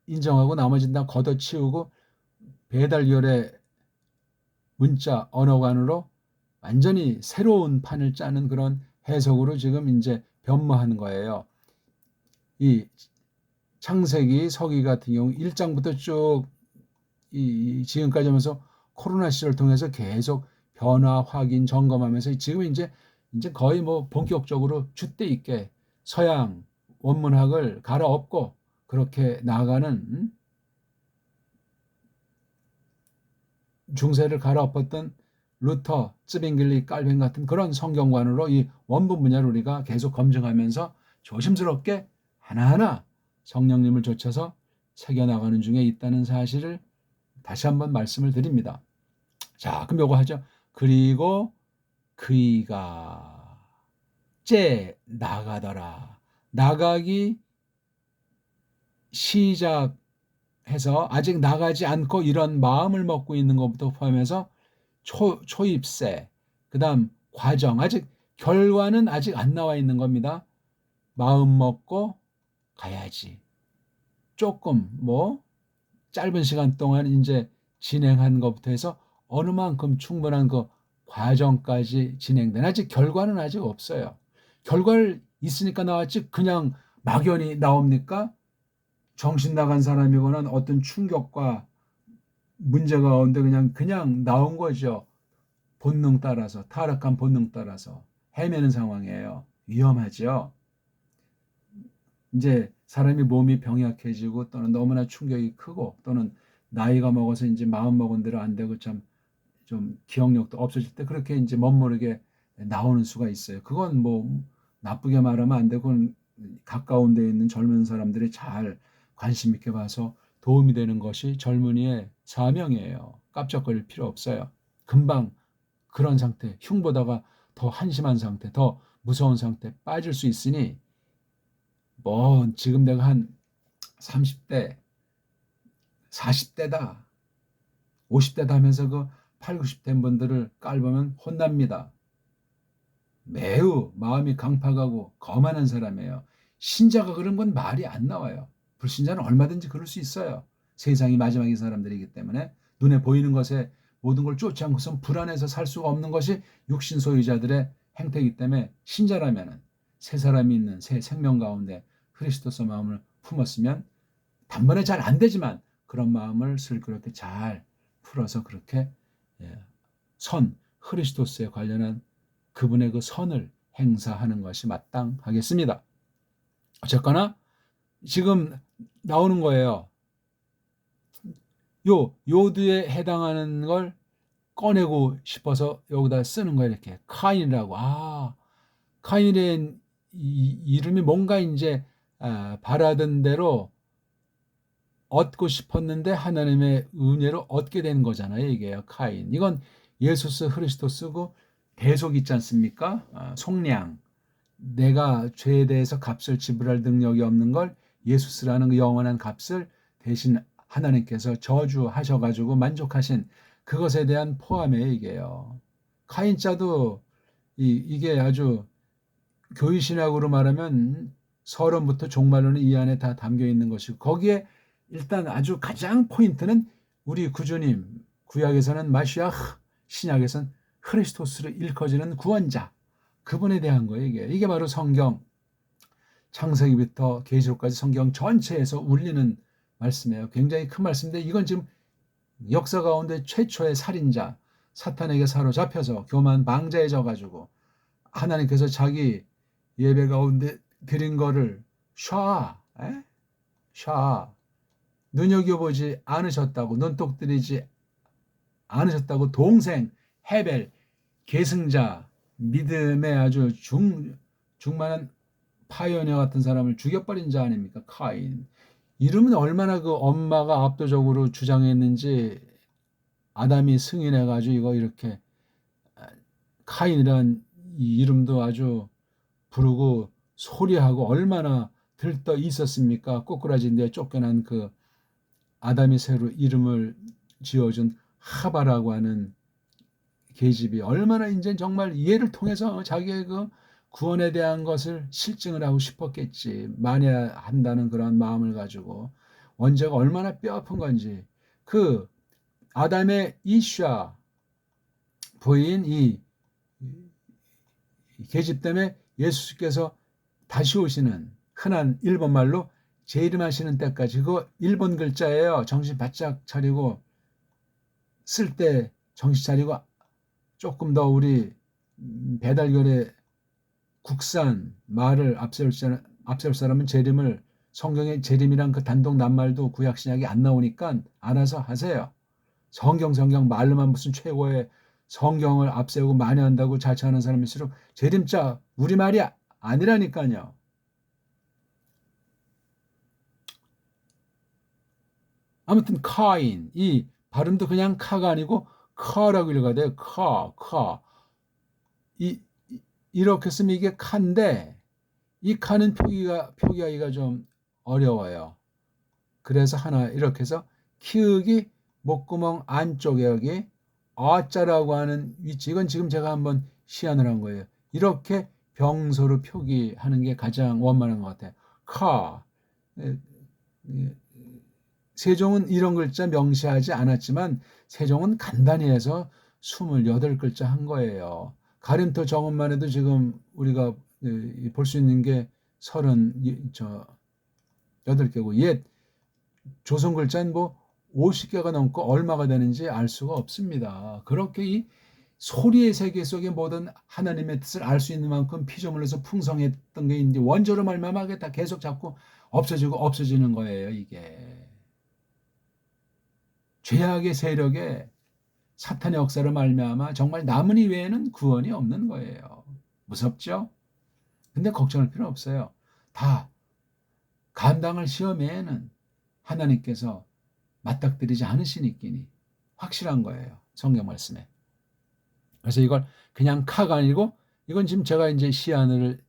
인정하고 나머지는 다 걷어치우고 배달열의 문자 언어관으로 완전히 새로운 판을 짜는 그런 해석으로 지금 이제 변모하는 거예요. 이 창세기, 서기 같은 경우 1장부터 쭉 지금까지 하면서 코로나 시절을 통해서 계속 변화, 확인, 점검하면서 지금 이제 거의 뭐 본격적으로 줏대 있게 서양 원문학을 갈아엎고 그렇게 나아가는 중세를 갈아엎었던 루터, 츠빙길리, 깔빈 같은 그런 성경관으로 이 원본 분야를 우리가 계속 검증하면서 조심스럽게 하나하나 성령님을 좇아서 새겨나가는 중에 있다는 사실을 다시 한번 말씀을 드립니다. 자, 그럼 요거 하죠. 그리고 그이가 째 나가더라. 나가기 시작해서 아직 나가지 않고 이런 마음을 먹고 있는 것부터 포함해서 초입세, 그 다음 과정, 아직 결과는 아직 안 나와 있는 겁니다. 마음 먹고 가야지. 조금 짧은 시간 동안 이제 진행한 것부터 해서 어느 만큼 충분한 그 과정까지 진행된 아직 결과는 아직 없어요. 결과를 있으니까 나왔지 그냥 막연히 나옵니까? 정신 나간 사람이거나 어떤 충격과 문제가 가운데 그냥 나온 거죠. 본능 따라서 타락한 본능 따라서 헤매는 상황이에요. 위험하죠. 이제 사람이 몸이 병약해지고 또는 너무나 충격이 크고 또는 나이가 먹어서 이제 마음 먹은 대로 안 되고 참 좀 기억력도 없어질 때 그렇게 이제 멋모르게 나오는 수가 있어요. 그건 나쁘게 말하면 안 되고 가까운 데 있는 젊은 사람들이 잘 관심 있게 봐서 도움이 되는 것이 젊은이의 사명이에요. 깜짝거릴 필요 없어요. 금방 그런 상태, 흉보다가 더 한심한 상태, 더 무서운 상태 빠질 수 있으니 지금 내가 한 30대, 40대다, 50대다 하면서 그 8, 90대 분들을 깔보면 혼납니다. 매우 마음이 강팍하고 거만한 사람이에요. 신자가 그런 건 말이 안 나와요. 불신자는 얼마든지 그럴 수 있어요. 세상이 마지막인 사람들이기 때문에 눈에 보이는 것에 모든 걸 쫓지 않고선 불안해서 살 수가 없는 것이 육신 소유자들의 행태이기 때문에 신자라면 새 사람이 있는 새 생명 가운데 그리스도서 마음을 품었으면 단번에 잘 안 되지만 그런 마음을 슬그럽게 잘 풀어서 그렇게 그리스도스에 관련한 그분의 그 선을 행사하는 것이 마땅하겠습니다. 어쨌거나 지금 나오는 거예요. 요두에 해당하는 걸 꺼내고 싶어서 여기다 쓰는 거예요. 이렇게 카인이라고. 카인의 이름이 뭔가 이제 바라던 대로 얻고 싶었는데 하나님의 은혜로 얻게 되는 거잖아요. 이게요. 카인. 이건 예수스 그리스도스고 대속 있지 않습니까? 속량. 내가 죄에 대해서 값을 지불할 능력이 없는 걸 예수스라는 그 영원한 값을 대신 하나님께서 저주하셔가지고 만족하신 그것에 대한 포함이에요. 이게요. 카인자도 이게 아주 교회신학으로 말하면 서론부터 종말론이 이 안에 다 담겨 있는 것이고 거기에 일단 아주 가장 포인트는 우리 구주님, 구약에서는 마시아흐, 신약에서는 크리스토스로 일컬어지는 구원자, 그분에 대한 거예요. 이게 바로 성경 창세기부터 계시록까지 성경 전체에서 울리는 말씀이에요. 굉장히 큰 말씀인데 이건 지금 역사 가운데 최초의 살인자, 사탄에게 사로잡혀서 교만 방자해 져가지고 하나님께서 자기 예배 가운데 드린 거를 눈여겨보지 않으셨다고, 눈독 들이지 않으셨다고 동생 헤벨, 계승자, 믿음의 아주 중만한 파이오니어 같은 사람을 죽여버린 자 아닙니까? 카인. 이름은 얼마나 그 엄마가 압도적으로 주장했는지 아담이 승인해가지고 이거 이렇게 카인이란 이 이름도 아주 부르고 소리하고 얼마나 들떠 있었습니까? 꼬꾸라지인데 쫓겨난 그 아담이 새로 이름을 지어준 하바라고 하는 계집이 얼마나 이제 정말 이해를 통해서 자기의 그 구원에 대한 것을 실증을 하고 싶었겠지. 만회한다는 그런 마음을 가지고 원죄가 얼마나 뼈아픈 건지 그 아담의 이샤 부인 이 계집 때문에 예수께서 다시 오시는 흔한 일본말로 재림하시는 때까지 그거 일본 글자예요. 정신 바짝 차리고 쓸 때 정신 차리고 조금 더 우리 배달결의 국산 말을 앞세울 사람은 재림을 성경의 재림이란 그 단독 낱말도 구약 신약이 안 나오니까 알아서 하세요. 성경 말로만 무슨 최고의 성경을 앞세우고 만회한다고 자처하는 사람일수록 재림자 우리말이 아니라니까요. 아무튼 카인, 이 발음도 그냥 카가 아니고 카라고 읽어야 돼요. 카. 이렇게 쓰면 이게 카인데 이 카는 표기하기가 좀 어려워요. 그래서 하나 이렇게 해서 키읔이 목구멍 안쪽에 여기 아자라고 하는 위치, 이건 지금 제가 한번 시연을 한 거예요. 이렇게 병소로 표기하는 게 가장 원만한 것 같아요. 카. 세종은 이런 글자 명시하지 않았지만 세종은 간단히 해서 28글자 한 거예요. 가림토 정음만 해도 지금 우리가 볼 수 있는 게 38개고 옛 조선 글자는 뭐 50개가 넘고 얼마가 되는지 알 수가 없습니다. 그렇게 이 소리의 세계 속에 모든 하나님의 뜻을 알 수 있는 만큼 피조물에서 풍성했던 게 이제 원조로 말미암아 다 계속 자꾸 없어지고 없어지는 거예요. 이게 죄악의 세력에 사탄의 역사로 말미암아 정말 남은 이외에는 구원이 없는 거예요. 무섭죠? 근데 걱정할 필요 없어요. 다 감당할 시험에는 하나님께서 맞닥뜨리지 않으시니끼니 확실한 거예요. 성경 말씀에. 그래서 이걸 그냥 카가 아니고 이건 지금 제가 이제 시안을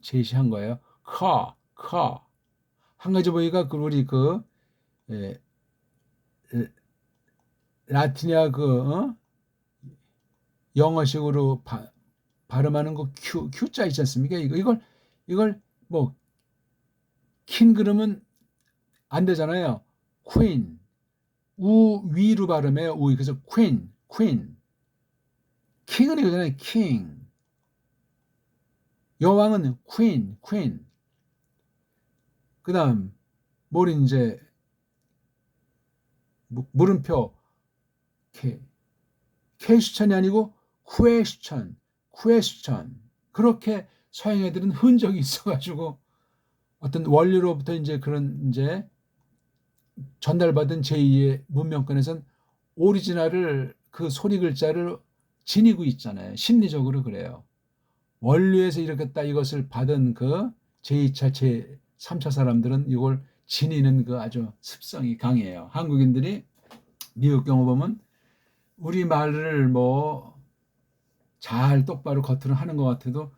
제시한 거예요. 카. 한 가지 보기가 우리 예, 라틴이야 영어식으로 발음하는 거 Q자 있지 않습니까? 이걸 뭐 킨 그러면 안 되잖아요. queen. 위로 발음해요. 그래서 queen. 킹은 이거잖아요. king. 여왕은 queen. 그다음 뭘 이제 물음표 퀘스천이 아니고 question. 그렇게 서양 애들은 흔적이 있어가지고 어떤 원리로부터 이제 그런 이제 전달받은 제2의 문명권에선 오리지널을 그 소리 글자를 지니고 있잖아요. 심리적으로 그래요. 원류에서 일으켰다 이것을 받은 그 제2차, 제3차 사람들은 이걸 지니는 그 아주 습성이 강해요. 한국인들이 미국 경우 보면 우리 말을 뭐 잘 똑바로 겉으로 하는 것 같아도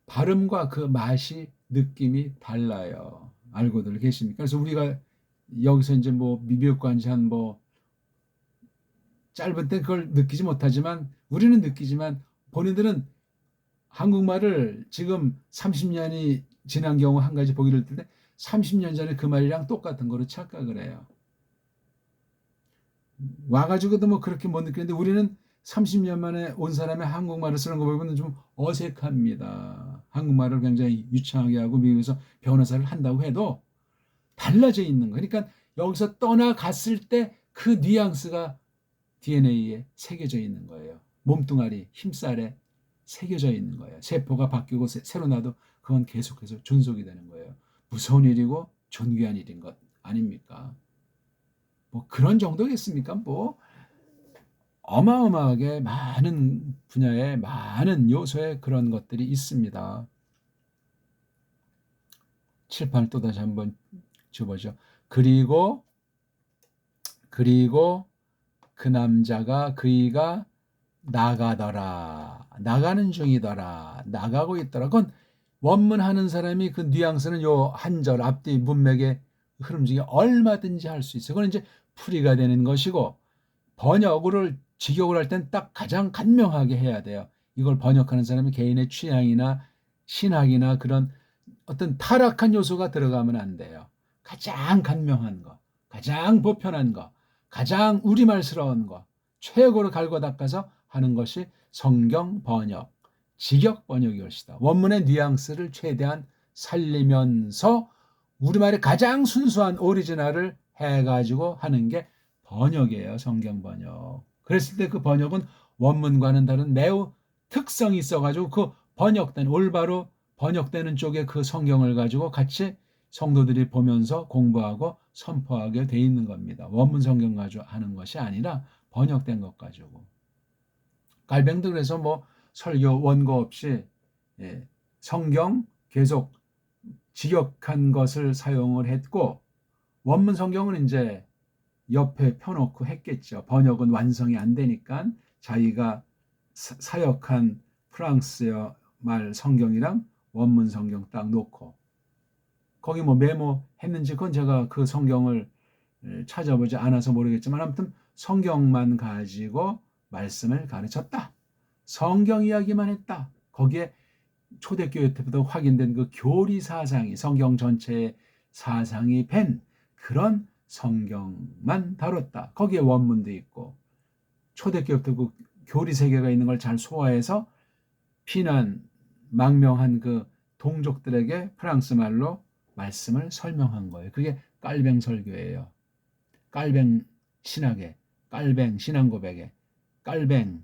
발음과 그 맛이 느낌이 달라요. 알고들 계십니까? 그래서 우리가 여기서 이제 뭐 미국 간지 한 뭐 짧은 때 그걸 느끼지 못하지만 우리는 느끼지만 본인들은 한국말을 지금 30년이 지난 경우 한 가지 보기를 때 30년 전에 그 말이랑 똑같은 거로 착각을 해요. 와가지고도 뭐 그렇게 못 느끼는데 우리는 30년 만에 온 사람의 한국말을 쓰는 거 보면 좀 어색합니다. 한국말을 굉장히 유창하게 하고 미국에서 변호사를 한다고 해도 달라져 있는 거예요. 그러니까 여기서 떠나갔을 때 그 뉘앙스가 DNA에 새겨져 있는 거예요. 몸뚱아리, 힘살에 새겨져 있는 거예요. 세포가 바뀌고 새로 나도 그건 계속해서 존속이 되는 거예요. 무서운 일이고 존귀한 일인 것 아닙니까? 뭐 그런 정도겠습니까? 뭐 어마어마하게 많은 분야에 많은 요소에 그런 것들이 있습니다. 칠판을 또다시 한번 줘보죠. 그리고 그 남자가 그이가 나가더라. 나가는 중이더라. 나가고 있더라. 그건 원문하는 사람이 그 뉘앙스는 요 한 절 앞뒤 문맥의 흐름 중에 얼마든지 할 수 있어요. 그건 이제 풀이가 되는 것이고 번역을 직역을 할 땐 딱 가장 간명하게 해야 돼요. 이걸 번역하는 사람이 개인의 취향이나 신학이나 그런 어떤 타락한 요소가 들어가면 안 돼요. 가장 간명한 거, 가장 보편한 거, 가장 우리말스러운 거, 최고로 갈고 닦아서 하는 것이 성경 번역, 직역 번역이 것이다. 원문의 뉘앙스를 최대한 살리면서 우리말의 가장 순수한 오리지널을 해가지고 하는 게 번역이에요. 성경 번역. 그랬을 때 그 번역은 원문과는 다른 매우 특성이 있어가지고 그 올바로 번역되는 쪽에 그 성경을 가지고 같이 성도들이 보면서 공부하고 선포하게 돼 있는 겁니다. 원문 성경 가지고 하는 것이 아니라 번역된 것 가지고. 깔뱅도 그래서 뭐 설교 원고 없이 성경 계속 직역한 것을 사용을 했고, 원문 성경은 이제 옆에 펴놓고 했겠죠. 번역은 완성이 안 되니까 자기가 사역한 프랑스어 말 성경이랑 원문 성경 딱 놓고, 거기 뭐 메모했는지 그건 제가 그 성경을 찾아보지 않아서 모르겠지만, 아무튼 성경만 가지고 말씀을 가르쳤다. 성경 이야기만 했다. 거기에 초대교회 때부터 확인된 그 교리 사상이, 성경 전체의 사상이 밴 그런 성경만 다뤘다. 거기에 원문도 있고, 초대교회 때 그 교리 세계가 있는 걸 잘 소화해서 피난 망명한 그 동족들에게 프랑스 말로 말씀을 설명한 거예요. 그게 깔뱅 설교예요. 깔뱅 신학의, 깔뱅 신앙 고백의, 깔뱅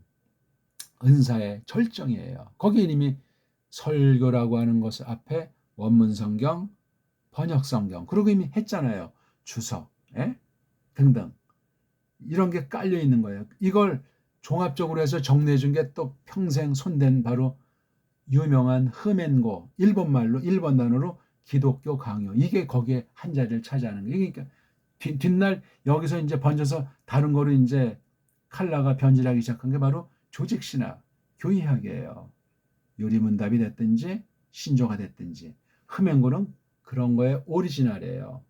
은사의 절정이에요. 거기에 이미 설교라고 하는 것 앞에 원문 성경, 번역 성경, 그리고 이미 했잖아요. 주석, 등등. 이런 게 깔려 있는 거예요. 이걸 종합적으로 해서 정리해 준 게 또 평생 손댄 바로 유명한 흐멘고, 일본말로, 일본 단어로 기독교 강요. 이게 거기에 한 자리를 차지하는 거예요. 그러니까 뒷날 여기서 이제 번져서 다른 거로 이제 칼라가 변질하기 시작한 게 바로 조직신학, 교의학이에요. 요리문답이 됐든지 신조가 됐든지. 흐멘고는 그런 거에 오리지널이에요.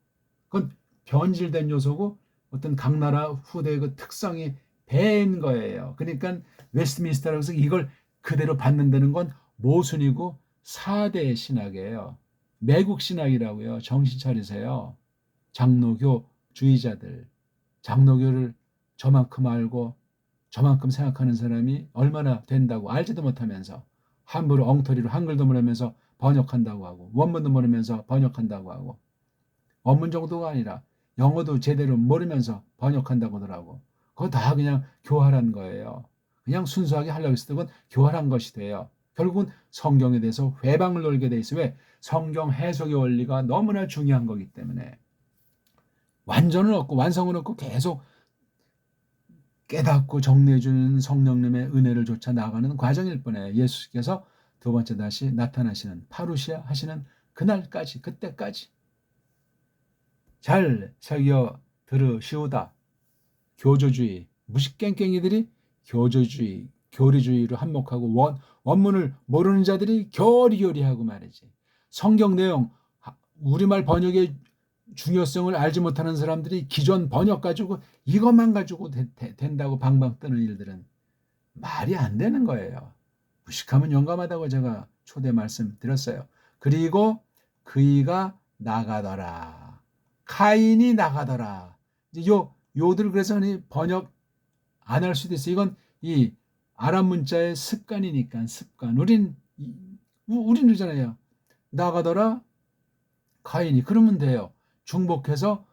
그건 변질된 요소고 어떤 각 나라 후대의 그 특성이 배인 거예요. 그러니까 웨스트민스터라고 해서 이걸 그대로 받는다는 건 모순이고 4대 신학이에요. 매국 신학이라고요. 정신 차리세요. 장로교 주의자들. 장로교를 저만큼 알고 저만큼 생각하는 사람이 얼마나 된다고 알지도 못하면서 함부로 엉터리로 한글도 모르면서 번역한다고 하고, 원문도 모르면서 번역한다고 하고, 원문 정도가 아니라 영어도 제대로 모르면서 번역한다고 하더라고. 그거 다 그냥 교활한 거예요. 그냥 순수하게 하려고 했을 때 그건 교활한 것이 돼요. 결국은 성경에 대해서 회방을 놀게 돼 있어요. 왜? 성경 해석의 원리가 너무나 중요한 거기 때문에. 완전은 없고 완성은 없고 계속 깨닫고 정리해주는 성령님의 은혜를 좇아 나아가는 과정일 뿐에, 예수께서 두 번째 다시 나타나시는 파루시아 하시는 그날까지, 그때까지 잘 새겨 들으시오다. 교조주의, 무식깽깽이들이 교조주의, 교리주의로 한몫하고 원문을 모르는 자들이 교리교리하고 말이지. 성경 내용, 우리말 번역의 중요성을 알지 못하는 사람들이 기존 번역 가지고 이것만 가지고 된다고 방방 뜨는 일들은 말이 안 되는 거예요. 무식하면 용감하다고 제가 초대 말씀드렸어요. 그리고 그이가 나가더라. 카인이 나가더라. 이제 요들 그래서 번역 안 할 수도 있어요. 이건 이 아랍 문자의 습관이니까, 습관. 우리는 그러잖아요. 나가더라 카인이. 그러면 돼요. 중복해서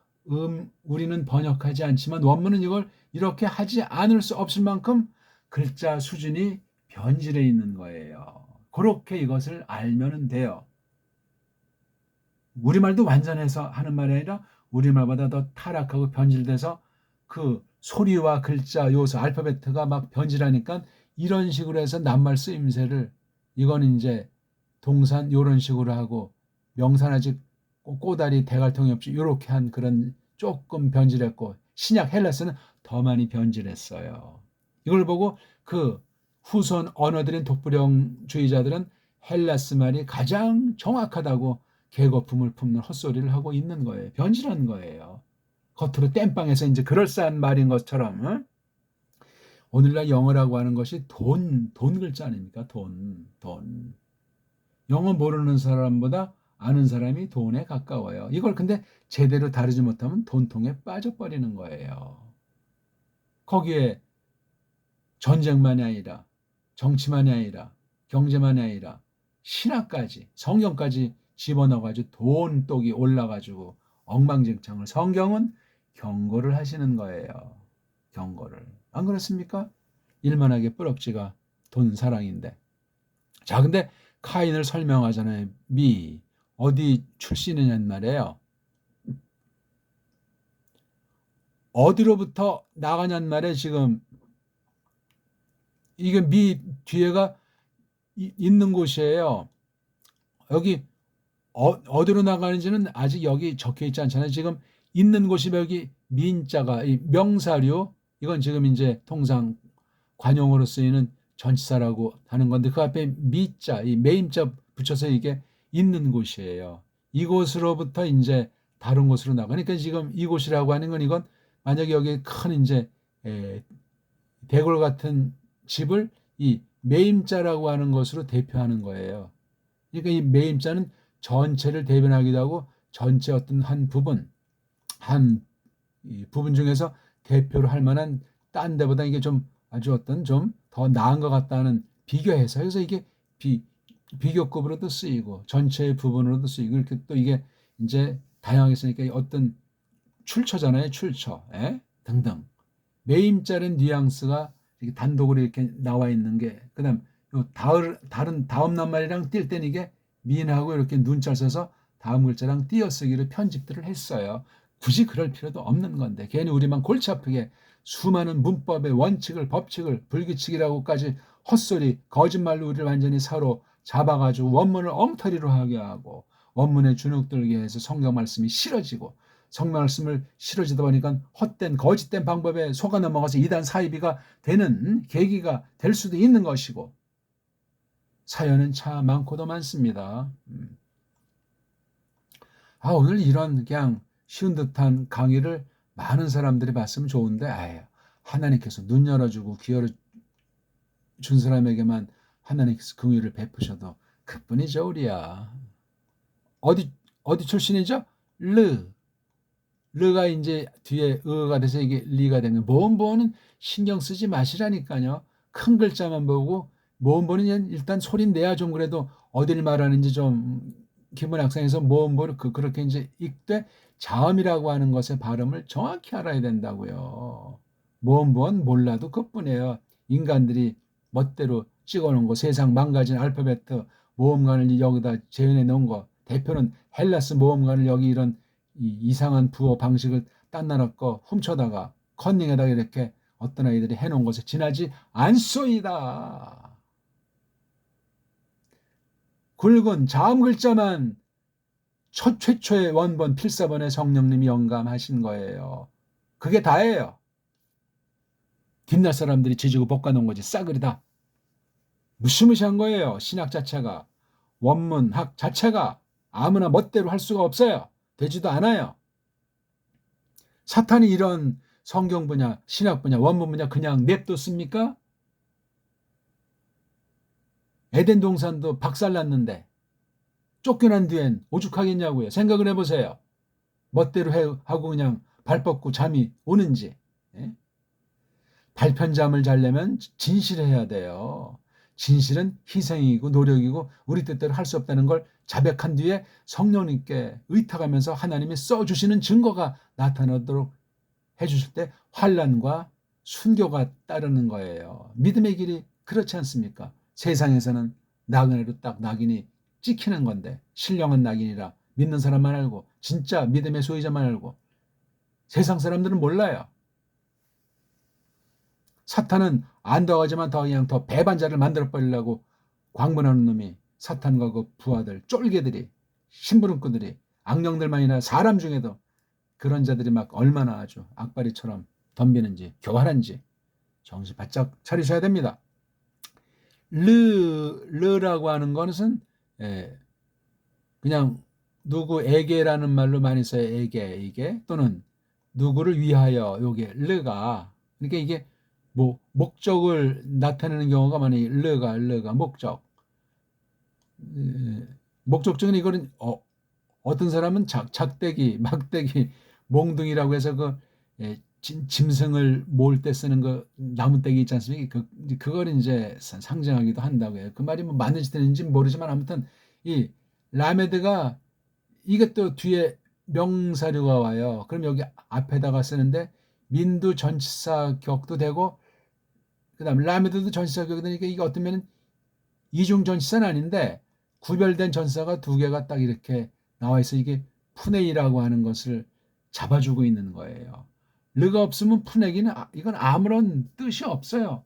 우리는 번역하지 않지만 원문은 이걸 이렇게 하지 않을 수 없을 만큼 글자 수준이 변질해 있는 거예요. 그렇게 이것을 알면 돼요. 우리말도 완전해서 하는 말이 아니라 우리말보다 더 타락하고 변질돼서 그 소리와 글자 요소 알파벳가 막 변질하니까 이런 식으로 해서 낱말 쓰임새를, 이거는 이제 동산 이런 식으로 하고 명산 아직 꼬다리 대갈통이 없이 이렇게 한 그런 조금 변질했고, 신약 헬라스는 더 많이 변질했어요. 이걸 보고 그 후손 언어들인 독불형주의자들은 헬라스 말이 가장 정확하다고 개거품을 품는 헛소리를 하고 있는 거예요. 변질한 거예요. 겉으로 땜빵해서 이제 그럴싸한 말인 것처럼. 응? 오늘날 영어라고 하는 것이 돈 글자 아닙니까? 돈. 영어 모르는 사람보다 아는 사람이 돈에 가까워요. 이걸 근데 제대로 다루지 못하면 돈통에 빠져버리는 거예요. 거기에 전쟁만이 아니라, 정치만이 아니라, 경제만이 아니라 신학까지, 성경까지 집어넣어가지고 돈독이 올라가지고 엉망진창을, 성경은 경고를 하시는 거예요. 경고를. 안 그렇습니까? 일만하게 뿌럭지가 돈 사랑인데. 자, 근데 카인을 설명하잖아요. 어디 출신이냐는 말이에요. 어디로부터 나가냔 말에 지금 이게 미 뒤에가 있는 곳이에요. 여기 어디로 나가는지는 아직 여기 적혀 있지 않잖아요. 지금 있는 곳이 여기 민자가 이 명사류 이건 지금 이제 통상 관용어로 쓰이는 전치사라고 하는 건데 그 앞에 미자 이 매임자 붙여서 이게 있는 곳이에요. 이곳으로부터 이제 다른 곳으로 나가. 그러니까 지금 이곳이라고 하는 건 이건 만약에 여기 큰 이제 대궐 같은 집을 이 매임자라고 하는 것으로 대표하는 거예요. 그러니까 이 매임자는 전체를 대변하기도 하고 전체 어떤 한 부분 중에서 대표로 할 만한 딴 데보다 이게 좀 아주 어떤 좀 더 나은 것 같다는 비교해서 그래서 이게 비교급으로도 쓰이고 전체의 부분으로도 쓰이고 이렇게 또 이게 이제 다양하게 쓰니까 어떤 출처잖아요. 출처 등등 매임자는 뉘앙스가 이렇게 단독으로 이렇게 나와 있는 게 그다음 다른 다음 낱말이랑 뛸 때는 이게 민하고 이렇게 눈자를 써서 다음 글자랑 띄어쓰기를 편집들을 했어요. 굳이 그럴 필요도 없는 건데 괜히 우리만 골치 아프게 수많은 문법의 원칙을 법칙을 불규칙이라고까지 헛소리 거짓말로 우리를 완전히 사로 잡아가지고 원문을 엉터리로 하게 하고 원문에 주눅들게 해서 성경 말씀이 싫어지고 성경 말씀을 싫어지다 보니까 헛된 거짓된 방법에 속아 넘어가서 이단 사이비가 되는 계기가 될 수도 있는 것이고 사연은 참 많고도 많습니다. 오늘 이런 그냥 쉬운 듯한 강의를 많은 사람들이 봤으면 좋은데 하나님께서 눈 열어주고 귀 열어준 사람에게만 하나님께서 긍휼을 베푸셔도 그뿐이죠 우리야. 어디 출신이죠? 르가 이제 뒤에 의가 돼서 이게 리가 되는 모음보는 신경 쓰지 마시라니까요. 큰 글자만 보고 모음보는 일단 소리 내야 좀 그래도 어딜 말하는지 좀 기본 학생에서 모음보를 그렇게 이제 읽되 자음이라고 하는 것의 발음을 정확히 알아야 된다고요. 모음보는 몰라도 그뿐이에요. 인간들이 멋대로 찍어놓은 거 세상 망가진 알파벳 모음관을 여기다 재현해 놓은 거 대표는 헬라스 모음관을 여기 이런 이상한 부호 방식을 딴 나라 거 훔쳐다가 컨닝에다가 이렇게 어떤 아이들이 해놓은 것에 지나지 않소이다. 굵은 자음 글자만 최초의 원본 필사본의 성령님이 영감하신 거예요. 그게 다예요. 뒷날 사람들이 지지고 볶아놓은 거지 싸그리다. 무시무시한 거예요. 신학 자체가. 원문학 자체가 아무나 멋대로 할 수가 없어요. 되지도 않아요. 사탄이 이런 성경 분야, 신학 분야, 원문 분야 그냥 냅뒀습니까? 에덴 동산도 박살났는데 쫓겨난 뒤엔 오죽하겠냐고요. 생각을 해보세요. 멋대로 하고 그냥 발 뻗고 잠이 오는지. 발편잠을 자려면 진실해야 돼요. 진실은 희생이고 노력이고 우리 뜻대로 할 수 없다는 걸 자백한 뒤에 성령님께 의탁하면서 하나님이 써주시는 증거가 나타나도록 해주실 때 환난과 순교가 따르는 거예요. 믿음의 길이 그렇지 않습니까? 세상에서는 나그네로 딱 낙인이 찍히는 건데 신령한 낙인이라 믿는 사람만 알고 진짜 믿음의 소유자만 알고 세상 사람들은 몰라요. 사탄은 안다고 하지만 더 그냥 더 배반자를 만들어 버리려고 광분하는 놈이 사탄과 그 부하들 쫄개들이 심부름꾼들이 악령들만이 아니라 사람 중에도 그런 자들이 막 얼마나 아주 악바리처럼 덤비는지 교활한지 정신 바짝 차리셔야 됩니다. 르라고 하는 것은 그냥 누구에게라는 말로 많이 써요. 에게 또는 누구를 위하여 요게 르가 그러니까 이게 뭐 목적을 나타내는 경우가 많이 르가 목적 목적적인 이거는 어떤 사람은 작대기 막대기 몽둥이라고 해서 그 짐승을 모을 때 쓰는 그 나무떼기 있지 않습니까? 그걸 이제 상징하기도 한다고 해요. 그 말이 뭐 맞는지 틀린지 모르지만 아무튼 이 라메드가 이게 또 뒤에 명사류가 와요. 그럼 여기 앞에다가 쓰는데 민두 전치사 격도 되고 그다음 라메드도 전치사 격이 되니까 이게 어떤 면은 이중 전치사는 아닌데 구별된 전치사가 두 개가 딱 이렇게 나와 있어 이게 푸네이라고 하는 것을 잡아주고 있는 거예요. 르가 없으면 푸내기는 이건 아무런 뜻이 없어요.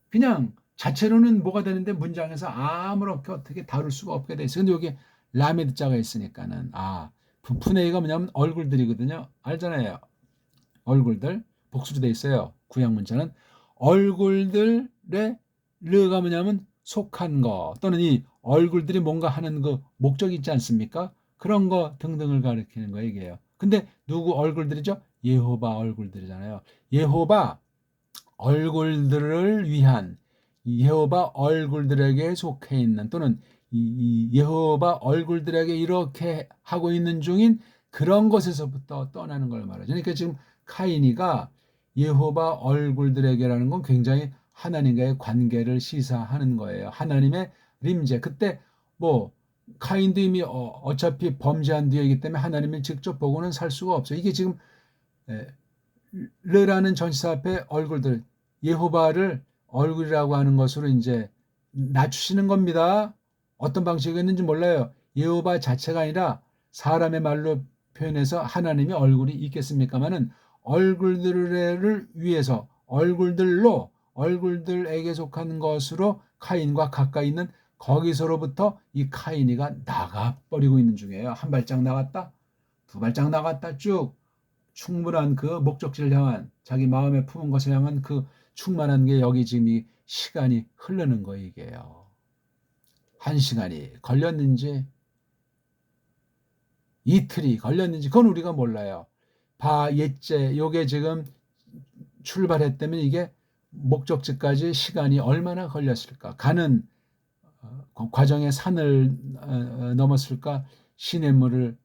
그냥 자체로는 뭐가 되는데 문장에서 아무렇게 어떻게 다룰 수가 없게 돼 있어요. 근데 여기 라메드 자가 있으니까는 푸네이가 뭐냐면 얼굴들이거든요. 알잖아요. 얼굴들 복수로 돼 있어요. 구약 문자는 얼굴들의 르가 뭐냐면 속한 거 또는 이 얼굴들이 뭔가 하는 그 목적이 있지 않습니까? 그런 거 등등을 가리키는 거 얘기예요. 근데 누구 얼굴들이죠? 예호바 얼굴들이잖아요. 예호바 얼굴들을 위한 예호바 얼굴들에게 속해 있는 또는 이 예호바 얼굴들에게 이렇게 하고 있는 중인 그런 것에서부터 떠나는 걸 말하죠. 그러니까 지금 카인이가 예호바 얼굴들에게라는 건 굉장히 하나님과의 관계를 시사하는 거예요. 하나님의 림제. 그때 뭐 카인도 이미 어차피 범죄한 뒤이기 때문에 하나님을 직접 보고는 살 수가 없어요. 이게 지금 르라는 전치사 앞에 얼굴들 예호바를 얼굴이라고 하는 것으로 이제 낮추시는 겁니다. 어떤 방식이었는지 몰라요. 예호바 자체가 아니라 사람의 말로 표현해서 하나님의 얼굴이 있겠습니까마는 얼굴들을 위해서 얼굴들로 얼굴들에게 속한 것으로 카인과 가까이 있는 거기서로부터 이 카인이가 나가버리고 있는 중이에요. 한 발짝 나갔다, 두 발짝 나갔다 쭉 충분한 그 목적지를 향한 자기 마음에 품은 것을 향한 그 충만한 게 여기 지금 이 시간이 흐르는 거 이게요. 한 시간이 걸렸는지 이틀이 걸렸는지 그건 우리가 몰라요. 옛제 요게 지금 출발했다면 이게 목적지까지 시간이 얼마나 걸렸을까? 가는 과정에 산을 넘었을까? 시냇물을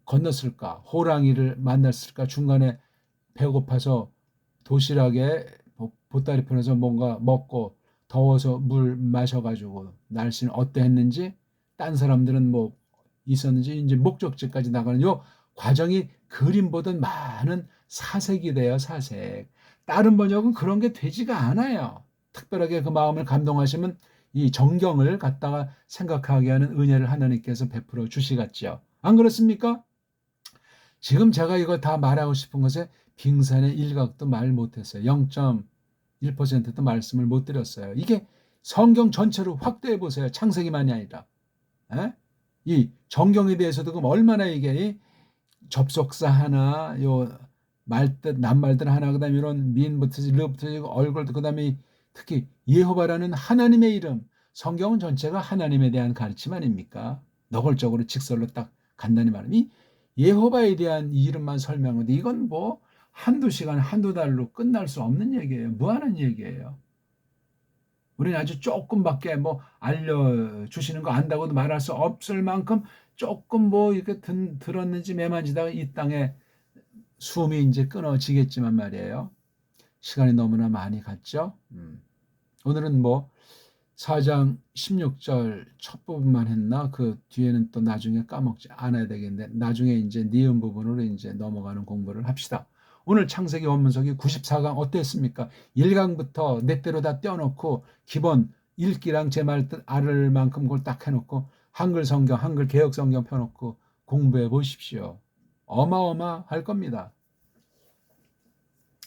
건넜을까? 호랑이를 만났을까? 중간에 배고파서 도시락에 보따리 편에서 뭔가 먹고 더워서 물 마셔가지고 날씨는 어떠했는지 딴 사람들은 뭐 있었는지 이제 목적지까지 나가는 요 과정이 그림 보던 많은 사색이 돼요. 사색. 다른 번역은 그런 게 되지가 않아요. 특별하게 그 마음을 감동하시면 이 정경을 갖다가 생각하게 하는 은혜를 하나님께서 베풀어 주시겠지요. 안 그렇습니까? 지금 제가 이거 다 말하고 싶은 것에 빙산의 일각도 말 못했어요. 0.1%도 말씀을 못 드렸어요. 이게 성경 전체로 확대해 보세요. 창세기만이 아니라. 에? 이 정경에 대해서도 그럼 얼마나 이게 접속사 하나, 요 말뜻 낱말들 하나, 그다음에 이런 민부터 르부터 얼굴도 그다음에 특히 예호바라는 하나님의 이름. 성경은 전체가 하나님에 대한 가르침 아닙니까? 노골적으로 직설로 딱 간단히 말하면 이 예호바에 대한 이름만 설명하는데 이건 뭐 한두 시간, 한두 달로 끝날 수 없는 얘기예요. 무한한 얘기예요. 우리는 아주 조금밖에 뭐 알려주시는 거 안다고도 말할 수 없을 만큼 조금 뭐 이렇게 들었는지 매만지다가 이 땅에 숨이 이제 끊어지겠지만 말이에요. 시간이 너무나 많이 갔죠. 오늘은 뭐 4장 16절 첫 부분만 했나? 그 뒤에는 또 나중에 까먹지 않아야 되겠는데 나중에 이제 니은 부분으로 이제 넘어가는 공부를 합시다. 오늘 창세기 원문석이 94강 어땠습니까? 1강부터 내 대로 다 떼어놓고 기본 읽기랑 제 말 뜻 알을 만큼 그걸 딱 해놓고 한글 성경, 한글 개혁 성경 펴놓고 공부해 보십시오. 어마어마할 겁니다.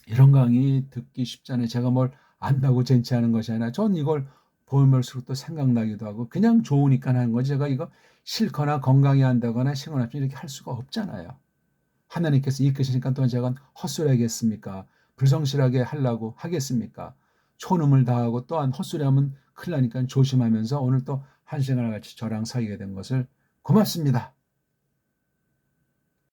이런 강의 듣기 쉽잖아요. 제가 뭘 안다고 젠치하는 것이 아니라 전 이걸 보면 볼수록 또 생각나기도 하고 그냥 좋으니까 하는 거지 제가 이거 싫거나 건강히 한다거나 시간 없이 이렇게 할 수가 없잖아요. 하나님께서 이끄시니까 또 제가 헛소리 하겠습니까? 불성실하게 하려고 하겠습니까? 촌음을 다하고 또한 헛소리하면 큰일 나니까 조심하면서 오늘 또 한 시간을 같이 저랑 사귀게 된 것을 고맙습니다.